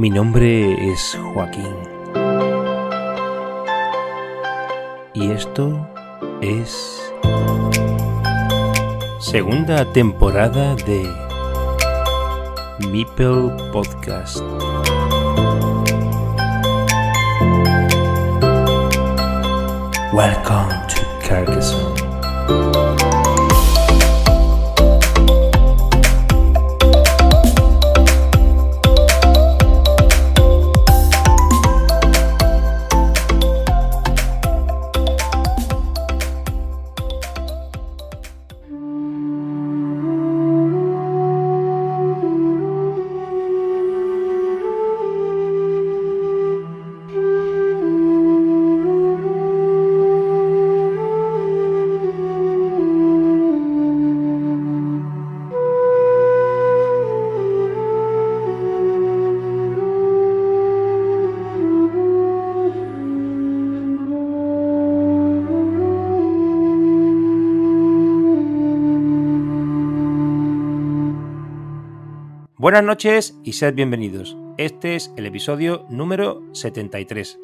Mi nombre es Joaquín. Y esto es segunda temporada de Meeple Podcast. Welcome to Carcassonne. Buenas noches y sed bienvenidos. Este es el episodio número 73,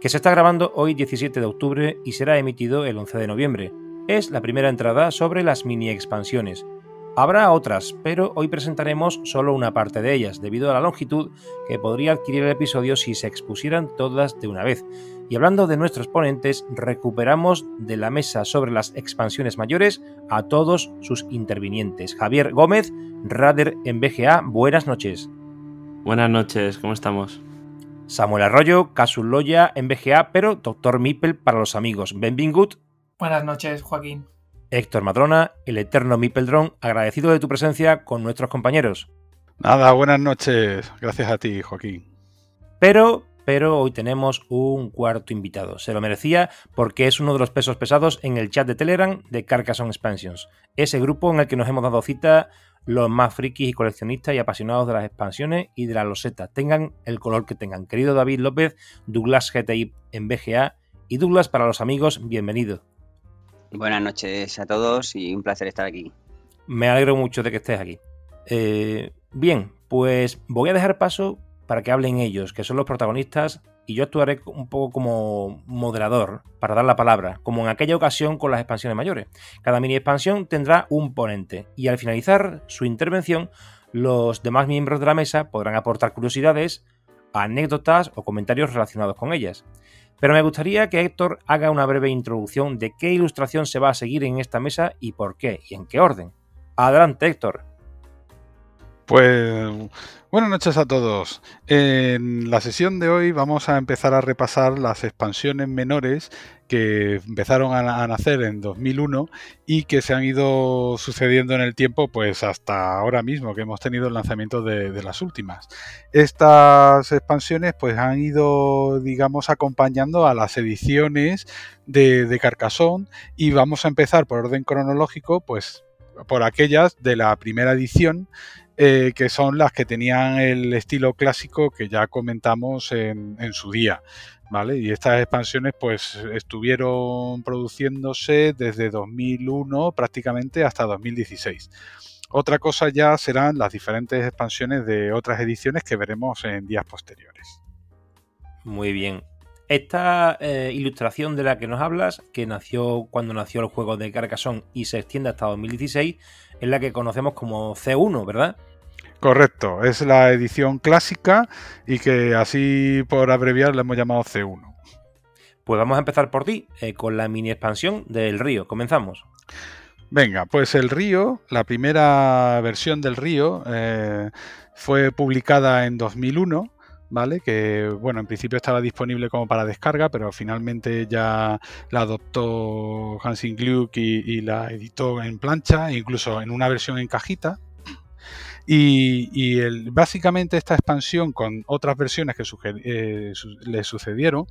que se está grabando hoy 17 de octubre y será emitido el 11 de noviembre. Es la primera entrada sobre las mini expansiones. Habrá otras, pero hoy presentaremos solo una parte de ellas, debido a la longitud que podría adquirir el episodio si se expusieran todas de una vez. Y hablando de nuestros ponentes, recuperamos de la mesa sobre las expansiones mayores a todos sus intervinientes. Javier Gómez, Radar en BGA, buenas noches. Buenas noches, ¿cómo estamos? Samuel Arroyo, Casul Loya en BGA, pero Dr. Meeple para los amigos. Benvingut. Buenas noches, Joaquín. Héctor Madrona, el eterno Meepledron, agradecido de tu presencia con nuestros compañeros. Nada, buenas noches. Gracias a ti, Joaquín. Pero hoy tenemos un cuarto invitado. Se lo merecía porque es uno de los pesos pesados en el chat de Telegram de Carcassonne Expansions. Ese grupo en el que nos hemos dado cita los más frikis y coleccionistas y apasionados de las expansiones y de las losetas. Tengan el color que tengan. Querido David López, Douglas GTI en BGA y Douglas para los amigos, bienvenido. Buenas noches a todos y un placer estar aquí. Me alegro mucho de que estés aquí. Bien, pues voy a dejar paso para que hablen ellos, que son los protagonistas, y yo actuaré un poco como moderador para dar la palabra, como en aquella ocasión con las expansiones mayores. Cada mini expansión tendrá un ponente, y al finalizar su intervención, los demás miembros de la mesa podrán aportar curiosidades, anécdotas o comentarios relacionados con ellas. Pero me gustaría que Héctor haga una breve introducción de qué ilustración se va a seguir en esta mesa y por qué, y en qué orden. Adelante, Héctor. Pues buenas noches a todos. En la sesión de hoy vamos a empezar a repasar las expansiones menores que empezaron a nacer en 2001 y que se han ido sucediendo en el tiempo pues hasta ahora mismo, que hemos tenido el lanzamiento de las últimas. Estas expansiones pues han ido, digamos, acompañando a las ediciones de Carcassonne, y vamos a empezar por orden cronológico pues por aquellas de la primera edición, que son las que tenían el estilo clásico que ya comentamos en su día, ¿vale? Y estas expansiones pues estuvieron produciéndose desde 2001 prácticamente hasta 2016. Otra cosa ya serán las diferentes expansiones de otras ediciones que veremos en días posteriores. Muy bien. Esta ilustración de la que nos hablas, que nació cuando nació el juego de Carcassonne y se extiende hasta 2016, es la que conocemos como C1, ¿verdad? Correcto, es la edición clásica y que así por abreviar la hemos llamado C1. Pues vamos a empezar por ti, con la mini expansión del Río. Comenzamos. Venga, pues el Río, la primera versión del Río fue publicada en 2001. ¿Vale? Que, bueno, en principio estaba disponible como para descarga, pero finalmente ya la adoptó Hansing Gluck y la editó en plancha, incluso en una versión en cajita. Básicamente esta expansión, con otras versiones que le sucedieron,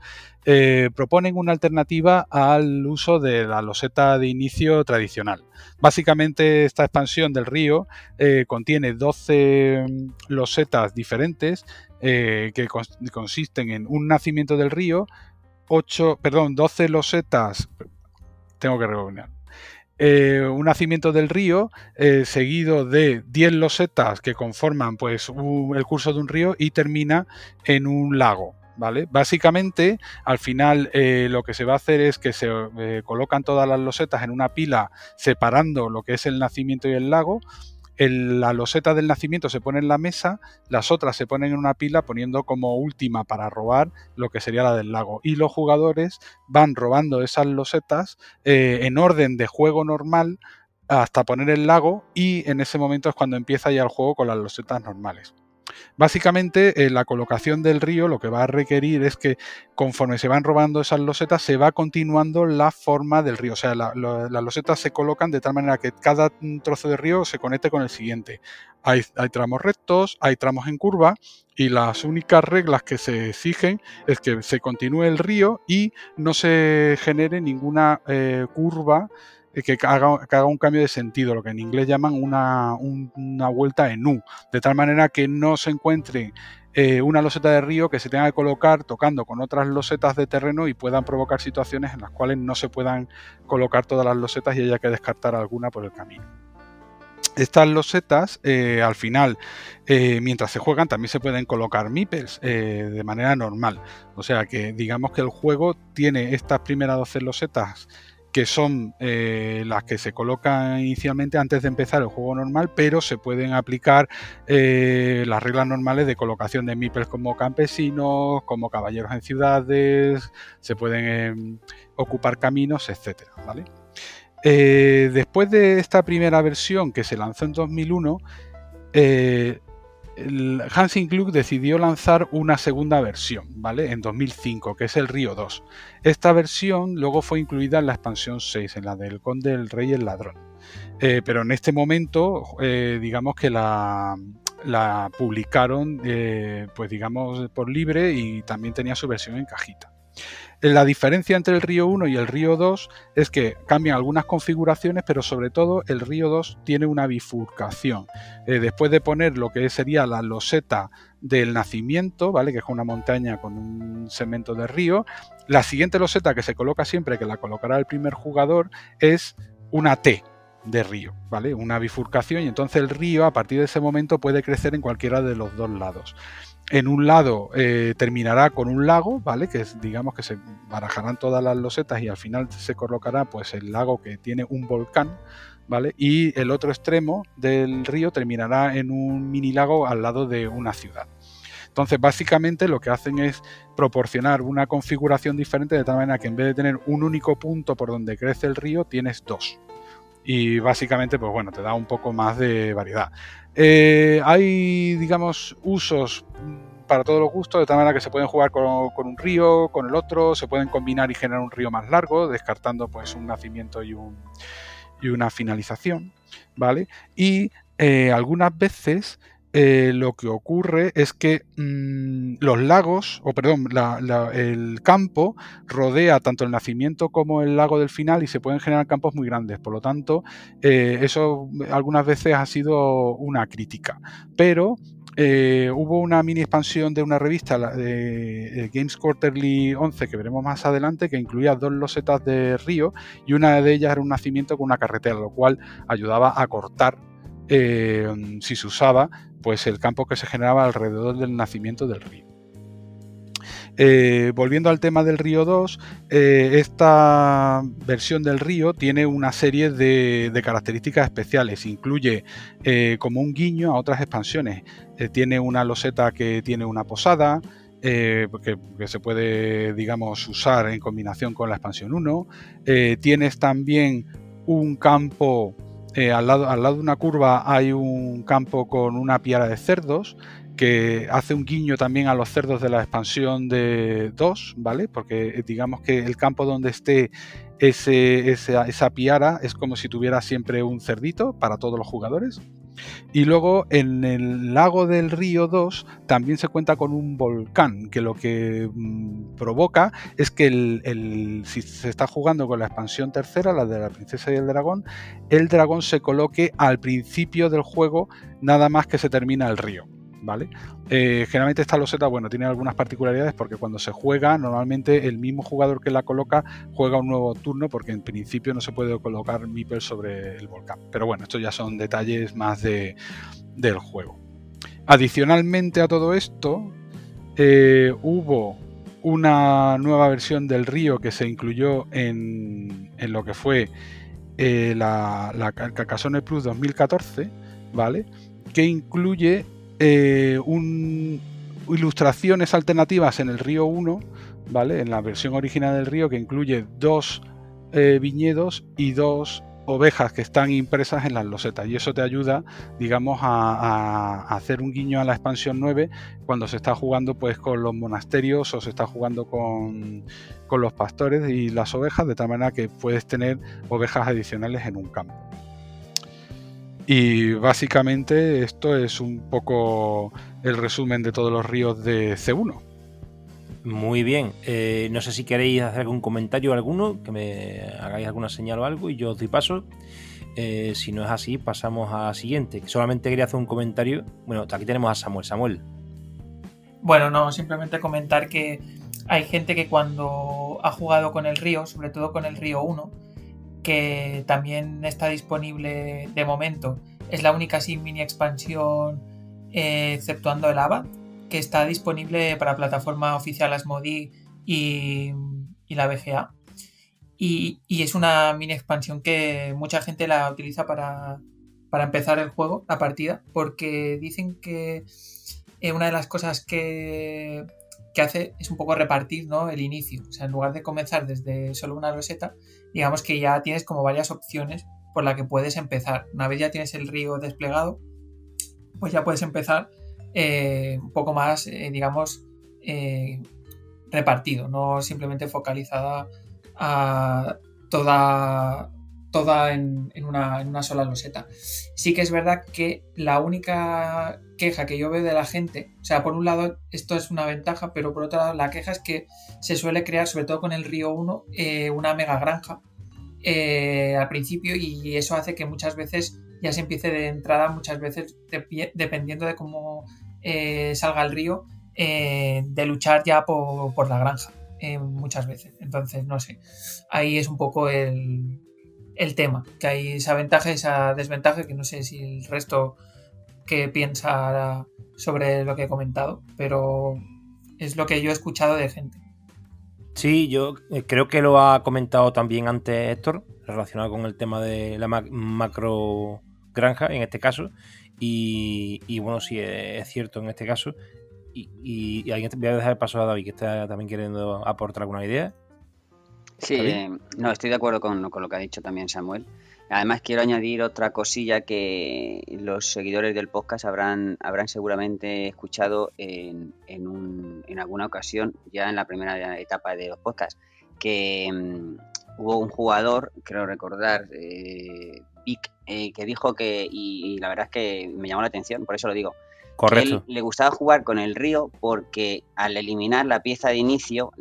proponen una alternativa al uso de la loseta de inicio tradicional. Básicamente esta expansión del Río contiene 12 losetas diferentes que consisten en un nacimiento del río, 12 losetas, tengo que rebobinar, un nacimiento del río seguido de 10 losetas que conforman pues el curso de un río y termina en un lago. ¿Vale? Básicamente, al final lo que se va a hacer es que se colocan todas las losetas en una pila separando lo que es el nacimiento y el lago. La loseta del nacimiento se pone en la mesa, las otras se ponen en una pila poniendo como última para robar lo que sería la del lago. Y los jugadores van robando esas losetas en orden de juego normal hasta poner el lago, y en ese momento es cuando empieza ya el juego con las losetas normales. Básicamente, la colocación del río lo que va a requerir es que conforme se van robando esas losetas se va continuando la forma del río. O sea, las losetas se colocan de tal manera que cada trozo de río se conecte con el siguiente. Hay tramos rectos, hay tramos en curva, y las únicas reglas que se exigen es que se continúe el río y no se genere ninguna curva que haga un cambio de sentido, lo que en inglés llaman una vuelta en U, de tal manera que no se encuentre una loseta de río que se tenga que colocar tocando con otras losetas de terreno y puedan provocar situaciones en las cuales no se puedan colocar todas las losetas y haya que descartar alguna por el camino. Estas losetas, al final, mientras se juegan, también se pueden colocar meeples de manera normal. O sea que digamos que el juego tiene estas primeras 12 losetas que son las que se colocan inicialmente antes de empezar el juego normal, pero se pueden aplicar las reglas normales de colocación de meeples como campesinos, como caballeros en ciudades, se pueden ocupar caminos, etcétera, ¿vale? Después de esta primera versión que se lanzó en 2001, Hansing Gluck decidió lanzar una segunda versión, ¿vale? En 2005, que es el Río 2. Esta versión luego fue incluida en la expansión 6, en la del Conde, el Rey y el Ladrón. Pero en este momento, digamos que la publicaron, pues digamos, por libre, y también tenía su versión en cajita. La diferencia entre el Río 1 y el Río 2 es que cambian algunas configuraciones, pero sobre todo el Río 2 tiene una bifurcación. Después de poner lo que sería la loseta del nacimiento, ¿vale? Que es una montaña con un segmento de río, la siguiente loseta que se coloca siempre, que la colocará el primer jugador, es una T de río, ¿vale? Una bifurcación, y entonces el río a partir de ese momento puede crecer en cualquiera de los dos lados. En un lado terminará con un lago, ¿vale? Que digamos que se barajarán todas las losetas y al final se colocará pues el lago que tiene un volcán, ¿vale? Y el otro extremo del río terminará en un mini lago al lado de una ciudad. Entonces, básicamente lo que hacen es proporcionar una configuración diferente, de tal manera que en vez de tener un único punto por donde crece el río, tienes dos. Y básicamente, pues bueno, te da un poco más de variedad. Hay, digamos, usos para todos los gustos, de tal manera que se pueden jugar con un río, con el otro, se pueden combinar y generar un río más largo, descartando pues un nacimiento y una finalización, ¿vale? Y algunas veces lo que ocurre es que los lagos, el campo rodea tanto el nacimiento como el lago del final y se pueden generar campos muy grandes. Por lo tanto, eso algunas veces ha sido una crítica. Pero hubo una mini expansión de una revista, de Games Quarterly 11, que veremos más adelante, que incluía 2 losetas de río y una de ellas era un nacimiento con una carretera, lo cual ayudaba a cortar, si se usaba, pues el campo que se generaba alrededor del nacimiento del río. Volviendo al tema del Río 2, esta versión del río tiene una serie de características especiales. Incluye como un guiño a otras expansiones. Tiene una loseta que tiene una posada, que se puede, digamos, usar en combinación con la expansión 1. Tienes también un campo, al lado de una curva hay un campo con una piara de cerdos, que hace un guiño también a los cerdos de la expansión de 2, ¿vale? Porque digamos que el campo donde esté esa piara es como si tuviera siempre un cerdito para todos los jugadores. Y luego en el lago del Río 2 también se cuenta con un volcán, que lo que provoca es que si se está jugando con la expansión tercera, la de la princesa y el dragón se coloque al principio del juego nada más que se termina el río. ¿vale? Generalmente esta loseta, bueno, tiene algunas particularidades porque cuando se juega, normalmente el mismo jugador que la coloca juega un nuevo turno porque en principio no se puede colocar meeples sobre el volcán. Pero bueno, estos ya son detalles más del juego. Adicionalmente a todo esto, hubo una nueva versión del río que se incluyó en lo que fue la Carcassonne Plus 2014, ¿vale? Que incluye ilustraciones alternativas en el río 1, ¿vale? En la versión original del río, que incluye 2 viñedos y 2 ovejas que están impresas en las losetas, y eso te ayuda, digamos, a hacer un guiño a la expansión 9 cuando se está jugando pues con los monasterios o se está jugando con los pastores y las ovejas, de tal manera que puedes tener ovejas adicionales en un campo. Y básicamente esto es un poco el resumen de todos los ríos de C1. Muy bien, no sé si queréis hacer algún comentario alguno, que me hagáis alguna señal o algo y yo os doy paso. Si no es así, pasamos a la siguiente. Solamente quería hacer un comentario. Bueno, aquí tenemos a Samuel. Bueno, no, simplemente comentar que hay gente que cuando ha jugado con el río, sobre todo con el río 1, que también está disponible de momento, es la única sin mini expansión exceptuando el Ava, que está disponible para plataforma oficial Asmodee y la BGA. Y es una mini expansión que mucha gente la utiliza para empezar el juego, la partida, porque dicen que una de las cosas que hace es un poco repartir, ¿no?, el inicio. O sea, en lugar de comenzar desde solo una roseta, digamos que ya tienes como varias opciones por las que puedes empezar. Una vez ya tienes el río desplegado, pues ya puedes empezar un poco más, digamos, repartido, no simplemente focalizada a toda en una sola loseta. Sí que es verdad que la única queja que yo veo de la gente, o sea, por un lado esto es una ventaja, pero por otro lado la queja es que se suele crear, sobre todo con el río 1, una mega granja al principio, y eso hace que muchas veces ya se empiece de entrada, muchas veces dependiendo de cómo salga el río, de luchar ya por la granja muchas veces. Entonces, no sé, ahí es un poco el tema, que hay esa ventaja y esa desventaja, que no sé si el resto que piensa sobre lo que he comentado, pero es lo que yo he escuchado de gente. Sí, yo creo que lo ha comentado también antes Héctor, relacionado con el tema de la macro granja en este caso, y bueno, sí, es cierto en este caso, y voy a dejar el paso a David, que está también queriendo aportar alguna idea. Sí, no, estoy de acuerdo con lo que ha dicho también Samuel. Además, quiero añadir otra cosilla que los seguidores del podcast habrán seguramente escuchado en alguna ocasión, ya en la primera etapa de los podcasts, que hubo un jugador, creo recordar, Vic, que dijo que, y la verdad es que me llamó la atención, por eso lo digo. Correcto. Él le gustaba jugar con el río porque al eliminar la pieza de inicio,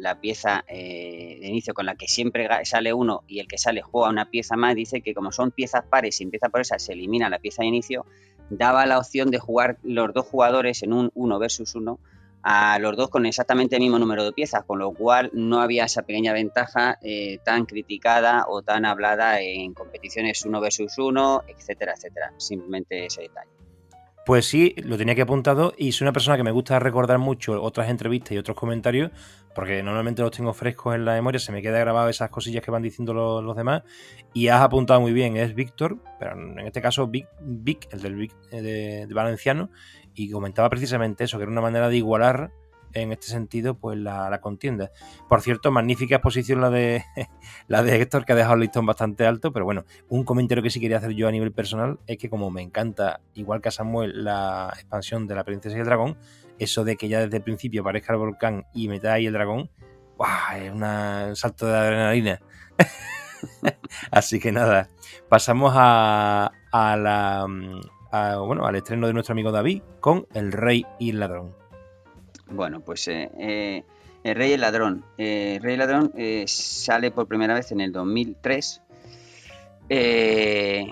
con la que siempre sale uno y el que sale juega una pieza más, dice que como son piezas pares y empieza por esa, se elimina la pieza de inicio, daba la opción de jugar los dos jugadores en un 1 versus 1, a los dos con exactamente el mismo número de piezas, con lo cual no había esa pequeña ventaja tan criticada o tan hablada en competiciones 1 versus 1, etcétera, etcétera. Simplemente ese detalle. Pues sí, lo tenía que apuntado, y soy una persona que me gusta recordar mucho otras entrevistas y otros comentarios, porque normalmente los tengo frescos en la memoria, se me queda grabado esas cosillas que van diciendo los demás, y has apuntado muy bien, es Víctor, pero en este caso Vic, el del Vic de Valenciano, y comentaba precisamente eso, que era una manera de igualar en este sentido pues la contienda. Por cierto, magnífica exposición la de Héctor, que ha dejado el listón bastante alto, pero bueno, un comentario que sí quería hacer yo a nivel personal es que como me encanta, igual que a Samuel, la expansión de la princesa y el dragón, eso de que ya desde el principio aparezca el volcán y metáis el dragón, ¡guau!, es un salto de adrenalina. Así que nada, pasamos al estreno de nuestro amigo David con El Rey y el Ladrón. Bueno, pues El Rey y el Ladrón. El Rey y el Ladrón sale por primera vez en el 2003.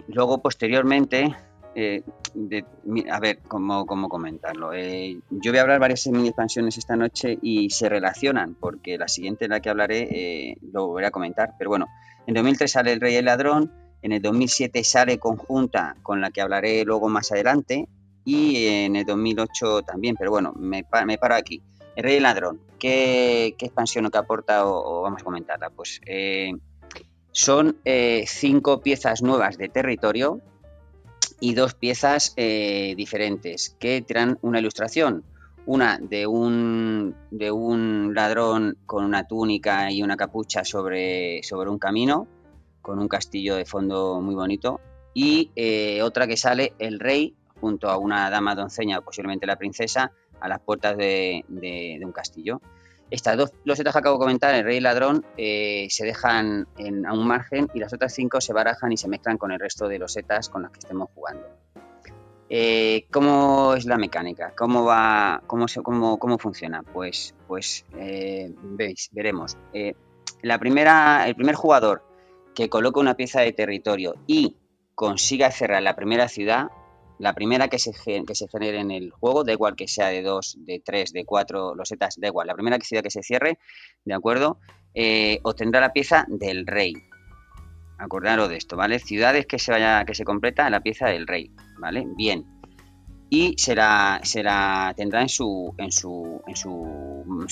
Luego, posteriormente, a ver, ¿cómo comentarlo? Yo voy a hablar varias mini expansiones esta noche y se relacionan, porque la siguiente en la que hablaré lo voy a comentar. Pero bueno, en 2003 sale El Rey y el Ladrón, en el 2007 sale conjunta con la que hablaré luego más adelante, y en el 2008 también, pero bueno, me paro aquí. El Rey y el Ladrón, ¿qué expansión o qué aporta o vamos a comentarla? Pues son 5 piezas nuevas de territorio y 2 piezas diferentes que traen una ilustración. Una de un ladrón con una túnica y una capucha sobre un camino, con un castillo de fondo muy bonito, y otra que sale el rey junto a una dama doncella, posiblemente la princesa, a las puertas de un castillo. Estas 2 losetas que acabo de comentar, el rey y el ladrón, se dejan a un margen, y las otras 5 se barajan y se mezclan con el resto de losetas con las que estemos jugando. ¿Cómo es la mecánica? ¿Cómo funciona? Pues veremos. El primer jugador que coloque una pieza de territorio y consiga cerrar la primera ciudad, la primera que se genere en el juego, da igual que sea de 2, de 3, de 4 losetas, da igual, la primera ciudad que se cierre, ¿de acuerdo? Obtendrá la pieza del rey. Acordaros de esto, ¿vale? Ciudades que se completa la pieza del rey, ¿vale? Bien. Y se la tendrá en su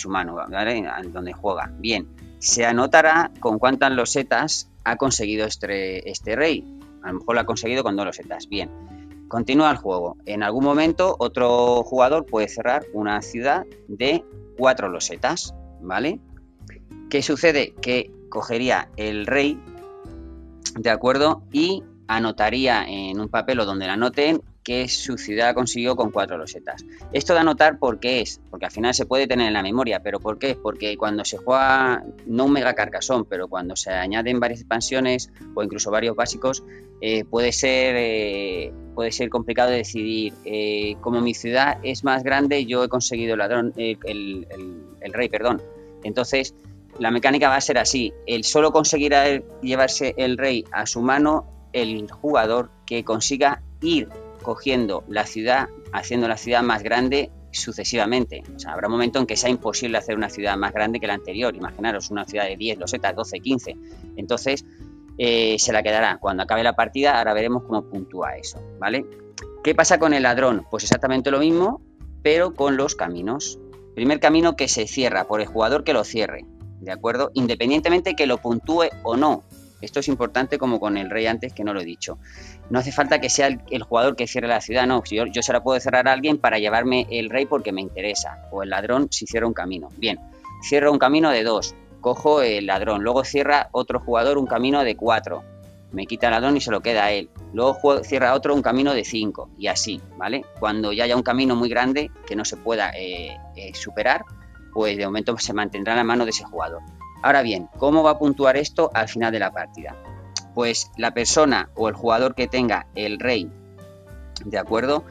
mano, ¿vale? Donde juega. Bien. Se anotará con cuántas losetas ha conseguido este rey. A lo mejor lo ha conseguido con 2 losetas. Bien. Continúa el juego. En algún momento otro jugador puede cerrar una ciudad de 4 losetas, ¿vale? ¿Qué sucede? Que cogería el rey, ¿de acuerdo? Y anotaría en un papel o donde la anoten que su ciudad consiguió con 4 losetas. Esto de anotar, ¿por qué es? Porque al final se puede tener en la memoria, pero ¿por qué? Porque cuando se juega, no un mega carcasón, pero cuando se añaden varias expansiones o incluso varios básicos, puede ser complicado de decidir. Como mi ciudad es más grande, yo he conseguido el rey, perdón. Entonces, la mecánica va a ser así. El solo conseguirá llevarse el rey a su mano el jugador que consiga ir cogiendo la ciudad, haciendo la ciudad más grande sucesivamente. O sea, habrá un momento en que sea imposible hacer una ciudad más grande que la anterior. Imaginaros una ciudad de 10 losetas, 12, 15. Entonces, se la quedará. Cuando acabe la partida, ahora veremos cómo puntúa eso, ¿vale? ¿Qué pasa con el ladrón? Pues exactamente lo mismo, pero con los caminos. Primer camino que se cierra por el jugador que lo cierre, ¿de acuerdo? Independientemente que lo puntúe o no. Esto es importante, como con el rey antes, que no lo he dicho. No hace falta que sea el jugador que cierre la ciudad, no. Yo se la puedo cerrar a alguien para llevarme el rey porque me interesa. O el ladrón si cierra un camino. Bien, cierro un camino de 2, cojo el ladrón. Luego cierra otro jugador un camino de 4. Me quita el ladrón y se lo queda a él. Luego cierra otro un camino de 5. Y así, ¿vale? Cuando ya haya un camino muy grande que no se pueda superar, pues de momento se mantendrá en la mano de ese jugador. Ahora bien, ¿cómo va a puntuar esto al final de la partida? Pues la persona o el jugador que tenga el rey, ¿de acuerdo?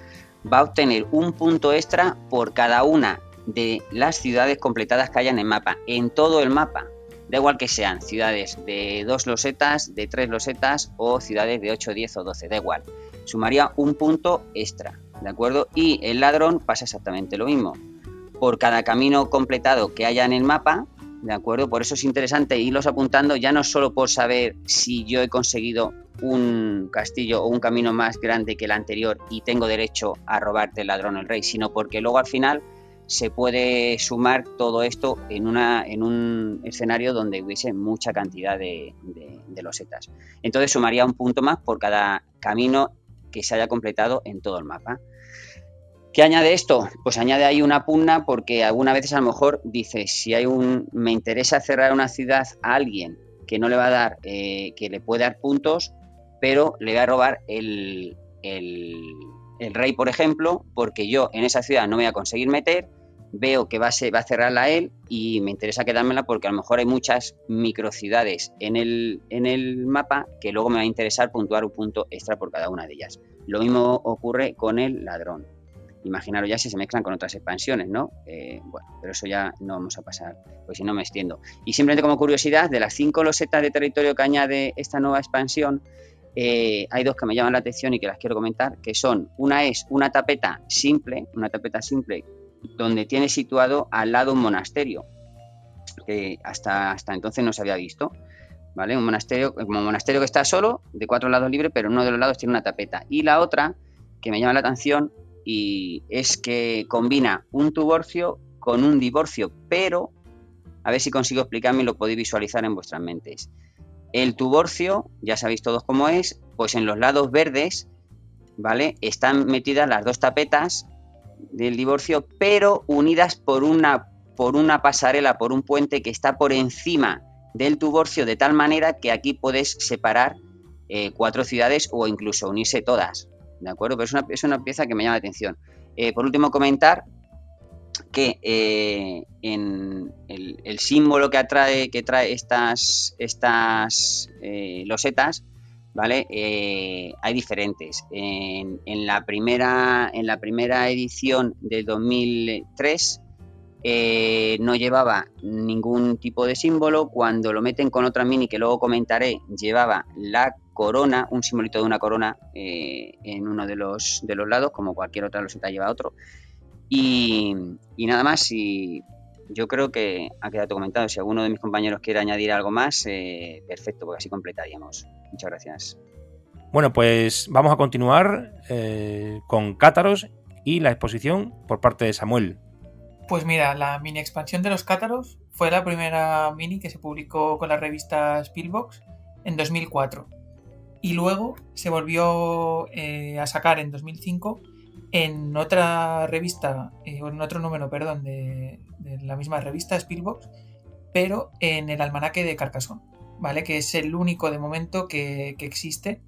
Va a obtener un punto extra por cada una de las ciudades completadas que haya en el mapa, en todo el mapa. Da igual que sean ciudades de 2 losetas, de 3 losetas o ciudades de 8, 10 o 12, da igual. Sumaría un punto extra, ¿de acuerdo? Y el ladrón pasa exactamente lo mismo. Por cada camino completado que haya en el mapa, ¿de acuerdo? Por eso es interesante irlos apuntando, ya no solo por saber si yo he conseguido un castillo o un camino más grande que el anterior y tengo derecho a robarte el ladrón o el rey, sino porque luego al final se puede sumar todo esto en un escenario donde hubiese mucha cantidad de losetas. Entonces sumaría un punto más por cada camino que se haya completado en todo el mapa. ¿Qué añade esto? Pues añade ahí una pugna, porque algunas veces a lo mejor dices, si me interesa cerrar una ciudad a alguien que no le va a dar, que le puede dar puntos, pero le va a robar el rey, por ejemplo, porque yo en esa ciudad no me voy a conseguir meter, veo que va a cerrarla a él y me interesa quedármela porque a lo mejor hay muchas microciudades en el mapa que luego me va a interesar puntuar un punto extra por cada una de ellas. Lo mismo ocurre con el ladrón. Imaginaros ya si se mezclan con otras expansiones, ¿no? Bueno, pero eso ya no vamos a pasar, pues si no me extiendo. Y simplemente como curiosidad, de las 5 losetas de territorio que añade esta nueva expansión, hay dos que me llaman la atención y que las quiero comentar, que son, una es una tapeta simple, donde tiene situado al lado un monasterio, que hasta entonces no se había visto, ¿vale? Un monasterio, como un monasterio que está solo, de 4 lados libre, pero uno de los lados tiene una tapeta. Y la otra, que me llama la atención, y es que combina un tuborcio con un divorcio, pero, a ver si consigo explicarme y lo podéis visualizar en vuestras mentes. El tuborcio, ya sabéis todos cómo es, pues en los lados verdes, ¿vale? Están metidas las dos tapetas del divorcio, pero unidas por una pasarela, por un puente que está por encima del tuborcio, de tal manera que aquí puedes separar 4 ciudades o incluso unirse todas, ¿de acuerdo? Pero es una pieza que me llama la atención. Por último, comentar que en el símbolo que trae estas losetas, ¿vale? Hay diferentes. En la primera edición del 2003 no llevaba ningún tipo de símbolo. Cuando lo meten con otra mini, que luego comentaré, llevaba la corona, un simbolito de una corona en uno de los lados, como cualquier otra loseta lleva otro. Y nada más, y yo creo que ha quedado comentado. Si alguno de mis compañeros quiere añadir algo más, perfecto, porque así completaríamos. Muchas gracias. Bueno, pues vamos a continuar con Cátaros y la exposición por parte de Samuel. Pues mira, la mini expansión de los Cátaros fue la primera mini que se publicó con la revista Spielbox en 2004. Y luego se volvió a sacar en 2005 en otra revista, o en otro número, perdón, de la misma revista Spielbox, pero en el almanaque de Carcassonne, ¿vale? Que es el único de momento que existe.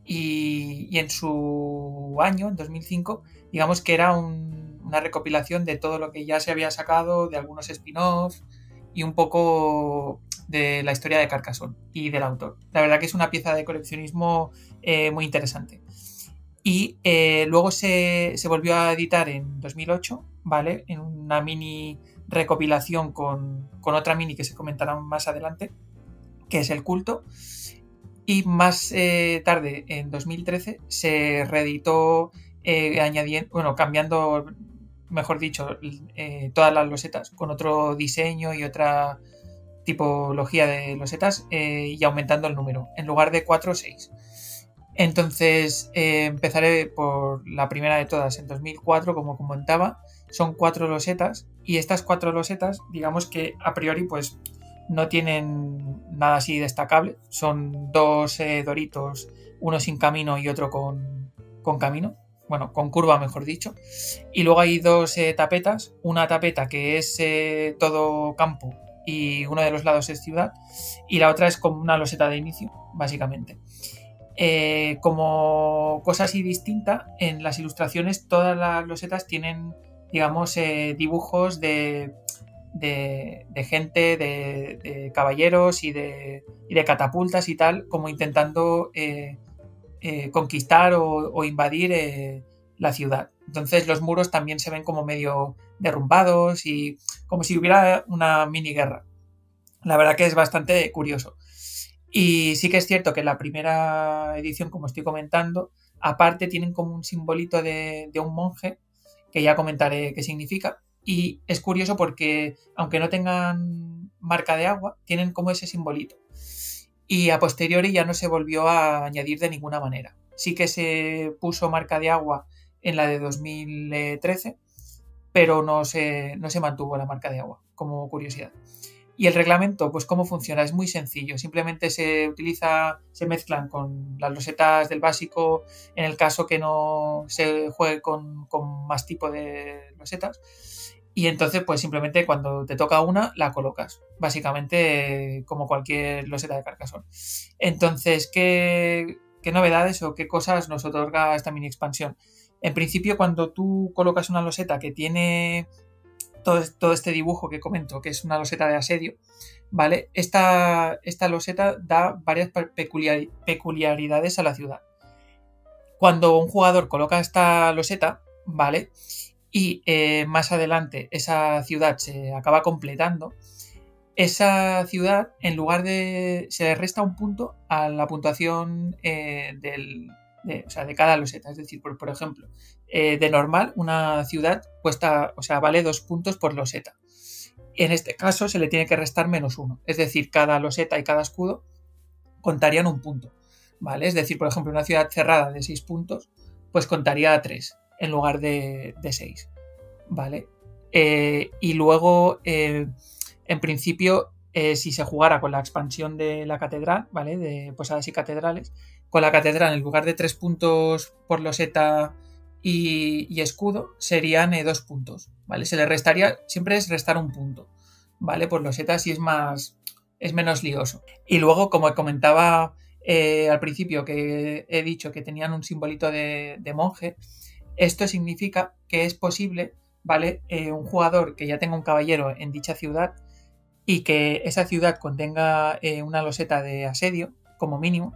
Y en su año, en 2005, digamos que era una recopilación de todo lo que ya se había sacado, de algunos spin-offs y un poco de la historia de Carcassonne y del autor. La verdad que es una pieza de coleccionismo muy interesante. Y luego se volvió a editar en 2008, ¿vale? En una mini recopilación con otra mini que se comentará más adelante, que es El Culto. Y más tarde, en 2013, se reeditó cambiando, mejor dicho, todas las losetas con otro diseño y otra tipología de losetas y aumentando el número, en lugar de 4 o 6. Entonces empezaré por la primera de todas, en 2004, como comentaba. Son 4 losetas y estas 4 losetas, digamos que a priori pues no tienen nada así destacable. Son 2 doritos, uno sin camino y otro con camino. Bueno, con curva, mejor dicho. Y luego hay 2 tapetas. Una tapeta que es todo campo y uno de los lados es ciudad. Y la otra es como una loseta de inicio, básicamente. Como cosa así distinta, en las ilustraciones todas las losetas tienen, digamos, dibujos de gente, de caballeros y de catapultas y tal, como intentando conquistar o invadir la ciudad. Entonces los muros también se ven como medio derrumbados y como si hubiera una mini guerra. La verdad que es bastante curioso. Y sí que es cierto que en la primera edición, como estoy comentando, aparte tienen como un simbolito de un monje, que ya comentaré qué significa. Y es curioso porque, aunque no tengan marca de agua, tienen como ese simbolito. Y a posteriori ya no se volvió a añadir de ninguna manera. Sí que se puso marca de agua en la de 2013, pero no se mantuvo la marca de agua, como curiosidad. Y el reglamento, pues ¿cómo funciona? Es muy sencillo. Simplemente se mezclan con las losetas del básico en el caso que no se juegue con más tipo de losetas. Y entonces, pues simplemente cuando te toca una, la colocas. Básicamente como cualquier loseta de Carcassonne. Entonces, ¿qué novedades o qué cosas nos otorga esta mini expansión? En principio, cuando tú colocas una loseta que tiene todo este dibujo que comento, que es una loseta de asedio, ¿vale? Esta loseta da varias peculiaridades a la ciudad. Cuando un jugador coloca esta loseta, ¿vale? Y más adelante esa ciudad se acaba completando, esa ciudad, en lugar de... se le resta un punto a la puntuación o sea, de cada loseta. Es decir, por ejemplo, de normal, una ciudad cuesta, o sea, vale 2 puntos por loseta. En este caso se le tiene que restar -1. Es decir, cada loseta y cada escudo contarían un punto, ¿vale? Es decir, por ejemplo, una ciudad cerrada de 6 puntos, pues contaría 3 en lugar de 6, ¿vale? Y luego, en principio, si se jugara con la expansión de la catedral, ¿vale? De Posadas y Catedrales, con la catedral en lugar de 3 puntos por loseta y escudo, serían 2 puntos, ¿vale? Se le restaría, siempre es restar un punto, ¿vale? Por loseta si es menos lioso. Y luego, como comentaba al principio, que he dicho que tenían un simbolito de monje, esto significa que es posible, ¿vale? Un jugador que ya tenga un caballero en dicha ciudad y que esa ciudad contenga una loseta de asedio, como mínimo,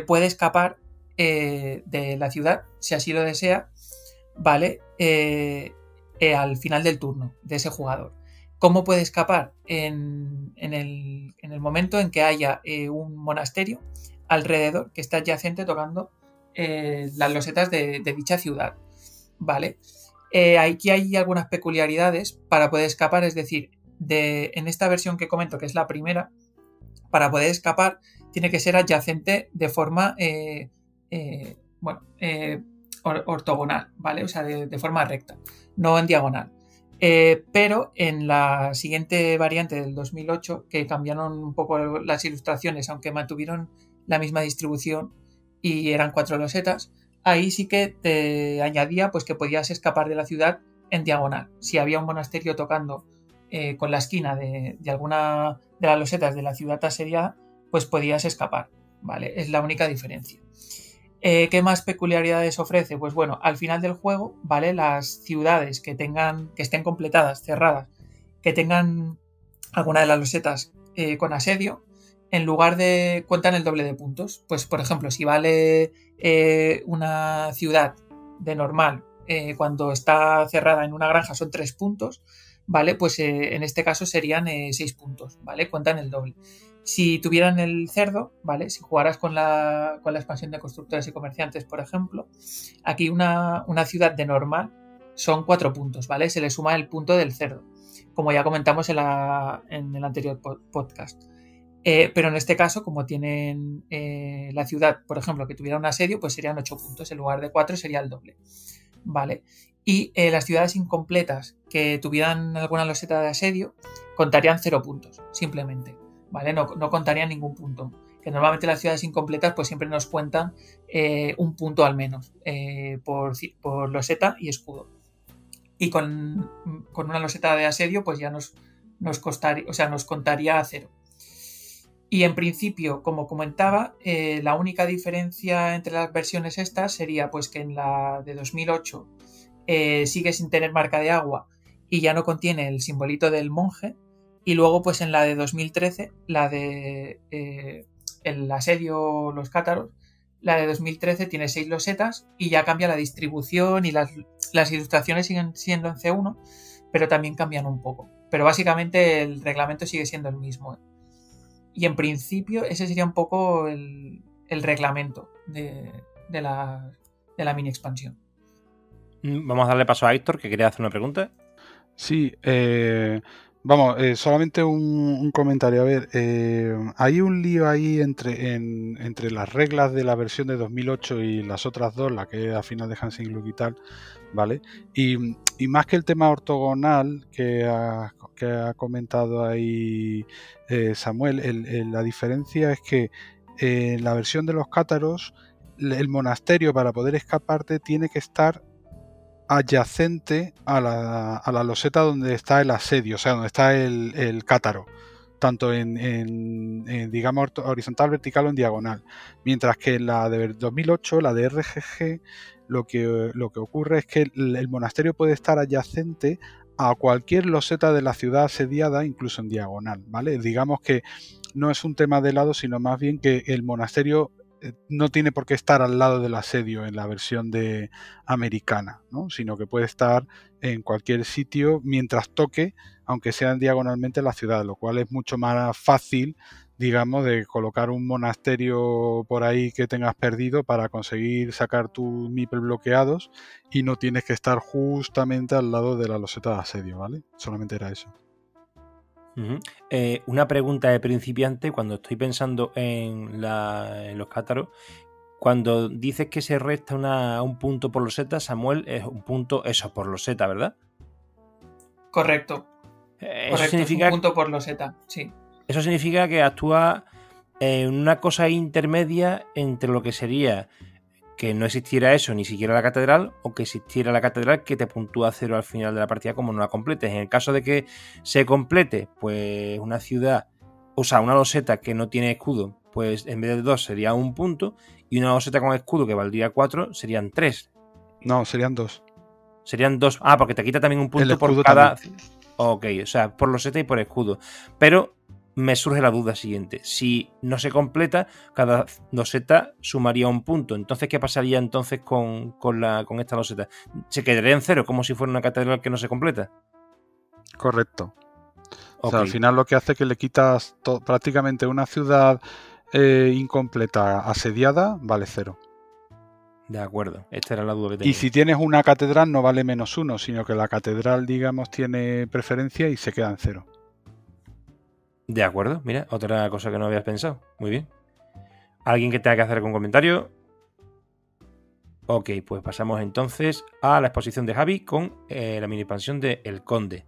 puede escapar de la ciudad, si así lo desea, ¿vale? Al final del turno de ese jugador. ¿Cómo puede escapar? En el momento en que haya un monasterio alrededor que está adyacente tocando las losetas de dicha ciudad, ¿vale? Aquí hay algunas peculiaridades para poder escapar, es decir, en esta versión que comento, que es la primera, para poder escapar tiene que ser adyacente de forma ortogonal, ¿vale? O sea, de forma recta, no en diagonal. Pero en la siguiente variante del 2008, que cambiaron un poco las ilustraciones, aunque mantuvieron la misma distribución y eran 4 losetas, ahí sí que te añadía pues que podías escapar de la ciudad en diagonal. Si había un monasterio tocando con la esquina de alguna de las losetas de la ciudad asediada, pues podías escapar, ¿vale? Es la única diferencia. ¿Qué más peculiaridades ofrece? Pues bueno, al final del juego, ¿vale? Las ciudades que estén completadas, cerradas, que tengan alguna de las losetas con asedio, en lugar de cuentan el doble de puntos. Pues por ejemplo, si vale una ciudad de normal cuando está cerrada en una granja son 3 puntos, ¿vale? Pues en este caso serían 6 puntos, ¿vale? Cuentan el doble. Si tuvieran el cerdo, ¿vale? Si jugaras con la expansión de constructores y comerciantes, por ejemplo, aquí una ciudad de normal son 4 puntos, ¿vale? Se le suma el punto del cerdo, como ya comentamos en el anterior podcast. Pero en este caso, como tienen la ciudad, por ejemplo, que tuviera un asedio, pues serían 8 puntos, en lugar de 4 sería el doble, ¿vale? Y las ciudades incompletas que tuvieran alguna loseta de asedio contarían 0 puntos, simplemente, ¿vale? No contarían ningún punto. Que normalmente las ciudades incompletas pues siempre nos cuentan un punto al menos por loseta y escudo. Y con una loseta de asedio pues ya nos contaría 0. Y en principio, como comentaba, la única diferencia entre las versiones estas sería pues que en la de 2008 sigue sin tener marca de agua y ya no contiene el simbolito del monje. Y luego, pues en la de 2013, la de el asedio, los cátaros, la de 2013 tiene 6 losetas y ya cambia la distribución y las ilustraciones siguen siendo en C1, pero también cambian un poco. Pero básicamente el reglamento sigue siendo el mismo. Y en principio ese sería un poco el reglamento de la mini expansión. Vamos a darle paso a Héctor, que quería hacer una pregunta. Sí, solamente un comentario. A ver, hay un lío ahí entre las reglas de la versión de 2008 y las otras dos, la que es a final de Hansing Gluck y tal, ¿vale? Y más que el tema ortogonal que ha comentado ahí Samuel, la diferencia es que en la versión de los cátaros, el monasterio para poder escaparte tiene que estar adyacente a la loseta donde está el asedio, o sea, donde está el cátaro, tanto en digamos horizontal, vertical o en diagonal. Mientras que la de 2008, la de RGG, lo que ocurre es que el monasterio puede estar adyacente a cualquier loseta de la ciudad asediada, incluso en diagonal, ¿vale? Digamos que no es un tema de lado, sino más bien que el monasterio no tiene por qué estar al lado del asedio en la versión de americana, ¿no? Sino que puede estar en cualquier sitio mientras toque, aunque sean diagonalmente la ciudad, lo cual es mucho más fácil, digamos, de colocar un monasterio por ahí que tengas perdido para conseguir sacar tus meeples bloqueados y no tienes que estar justamente al lado de la loseta de asedio, ¿vale? Solamente era eso. Una pregunta de principiante, cuando estoy pensando en los cátaros, cuando dices que se resta un punto por loseta, Samuel, es un punto eso, por loseta, ¿verdad? Correcto. Eso significa, es un punto por loseta, sí. Eso significa que actúa en una cosa intermedia entre lo que sería que no existiera eso, ni siquiera la catedral, o que existiera la catedral que te puntúa 0 al final de la partida como no la completes. En el caso de que se complete, pues una ciudad, o sea, una loseta que no tiene escudo, pues en vez de 2 sería 1 punto, y una loseta con escudo que valdría 4 serían 3. No, serían 2. Serían 2. Ah, porque te quita también un punto por cada... También. Ok, o sea, por loseta y por escudo. Pero me surge la duda siguiente. Si no se completa, cada loseta sumaría 1 punto. Entonces, ¿qué pasaría entonces con esta loseta? ¿Se quedaría en 0 como si fuera una catedral que no se completa? Correcto. Okay. O sea, al final lo que hace es que le quitas prácticamente una ciudad incompleta, asediada, vale 0. De acuerdo, esta era la duda que tenía. Y si tienes una catedral no vale -1, sino que la catedral, digamos, tiene preferencia y se queda en 0. De acuerdo, mira, otra cosa que no habías pensado. Muy bien. ¿Alguien que tenga que hacer algún comentario? Ok, pues pasamos entonces a la exposición de Javi con la mini expansión de El Conde.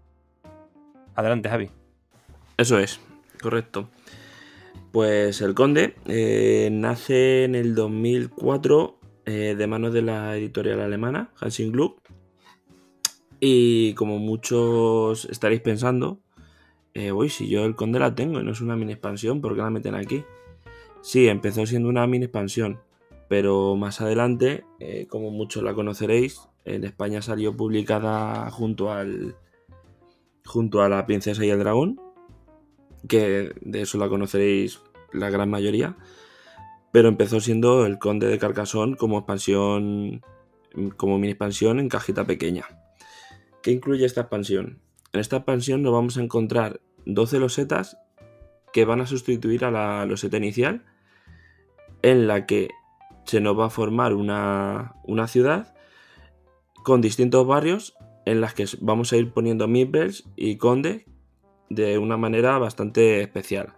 Adelante, Javi. Eso es, correcto. Pues El Conde nace en el 2004 de manos de la editorial alemana Hansing Glück. Y como muchos estaréis pensando, uy, si yo El Conde la tengo y no es una mini expansión, ¿por qué la meten aquí? Sí, empezó siendo una mini expansión, pero más adelante, como muchos la conoceréis, en España salió publicada junto a La Princesa y el Dragón, que de eso la conoceréis la gran mayoría, pero empezó siendo El Conde de Carcassonne como expansión, como mini expansión en cajita pequeña. ¿Qué incluye esta expansión? En esta expansión nos vamos a encontrar 12 losetas que van a sustituir a la loseta inicial, en la que se nos va a formar una ciudad con distintos barrios en las que vamos a ir poniendo meeples y conde de una manera bastante especial.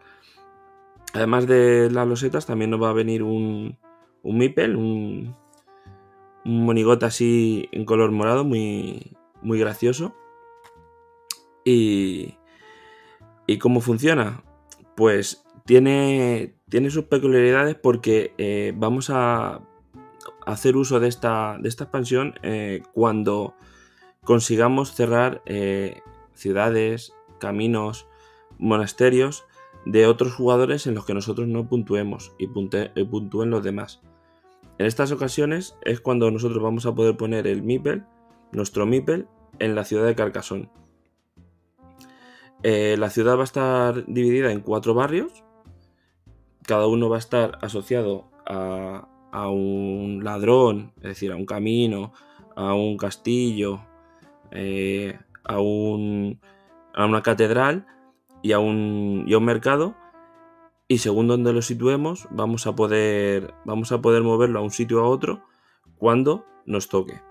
Además de las losetas también nos va a venir un meeple, un monigote así en color morado muy, muy gracioso. ¿Y cómo funciona? Pues tiene sus peculiaridades porque vamos a hacer uso de esta expansión cuando consigamos cerrar ciudades, caminos, monasterios de otros jugadores en los que nosotros no puntuemos y puntúen los demás. En estas ocasiones es cuando nosotros vamos a poder poner el meeple, nuestro meeple, en la ciudad de Carcassonne. La ciudad va a estar dividida en 4 barrios. Cada uno va a estar asociado a un ladrón, es decir, a un camino, a un castillo, a una catedral y a un mercado. Y según donde lo situemos, vamos a poder moverlo a un sitio a otro cuando nos toque.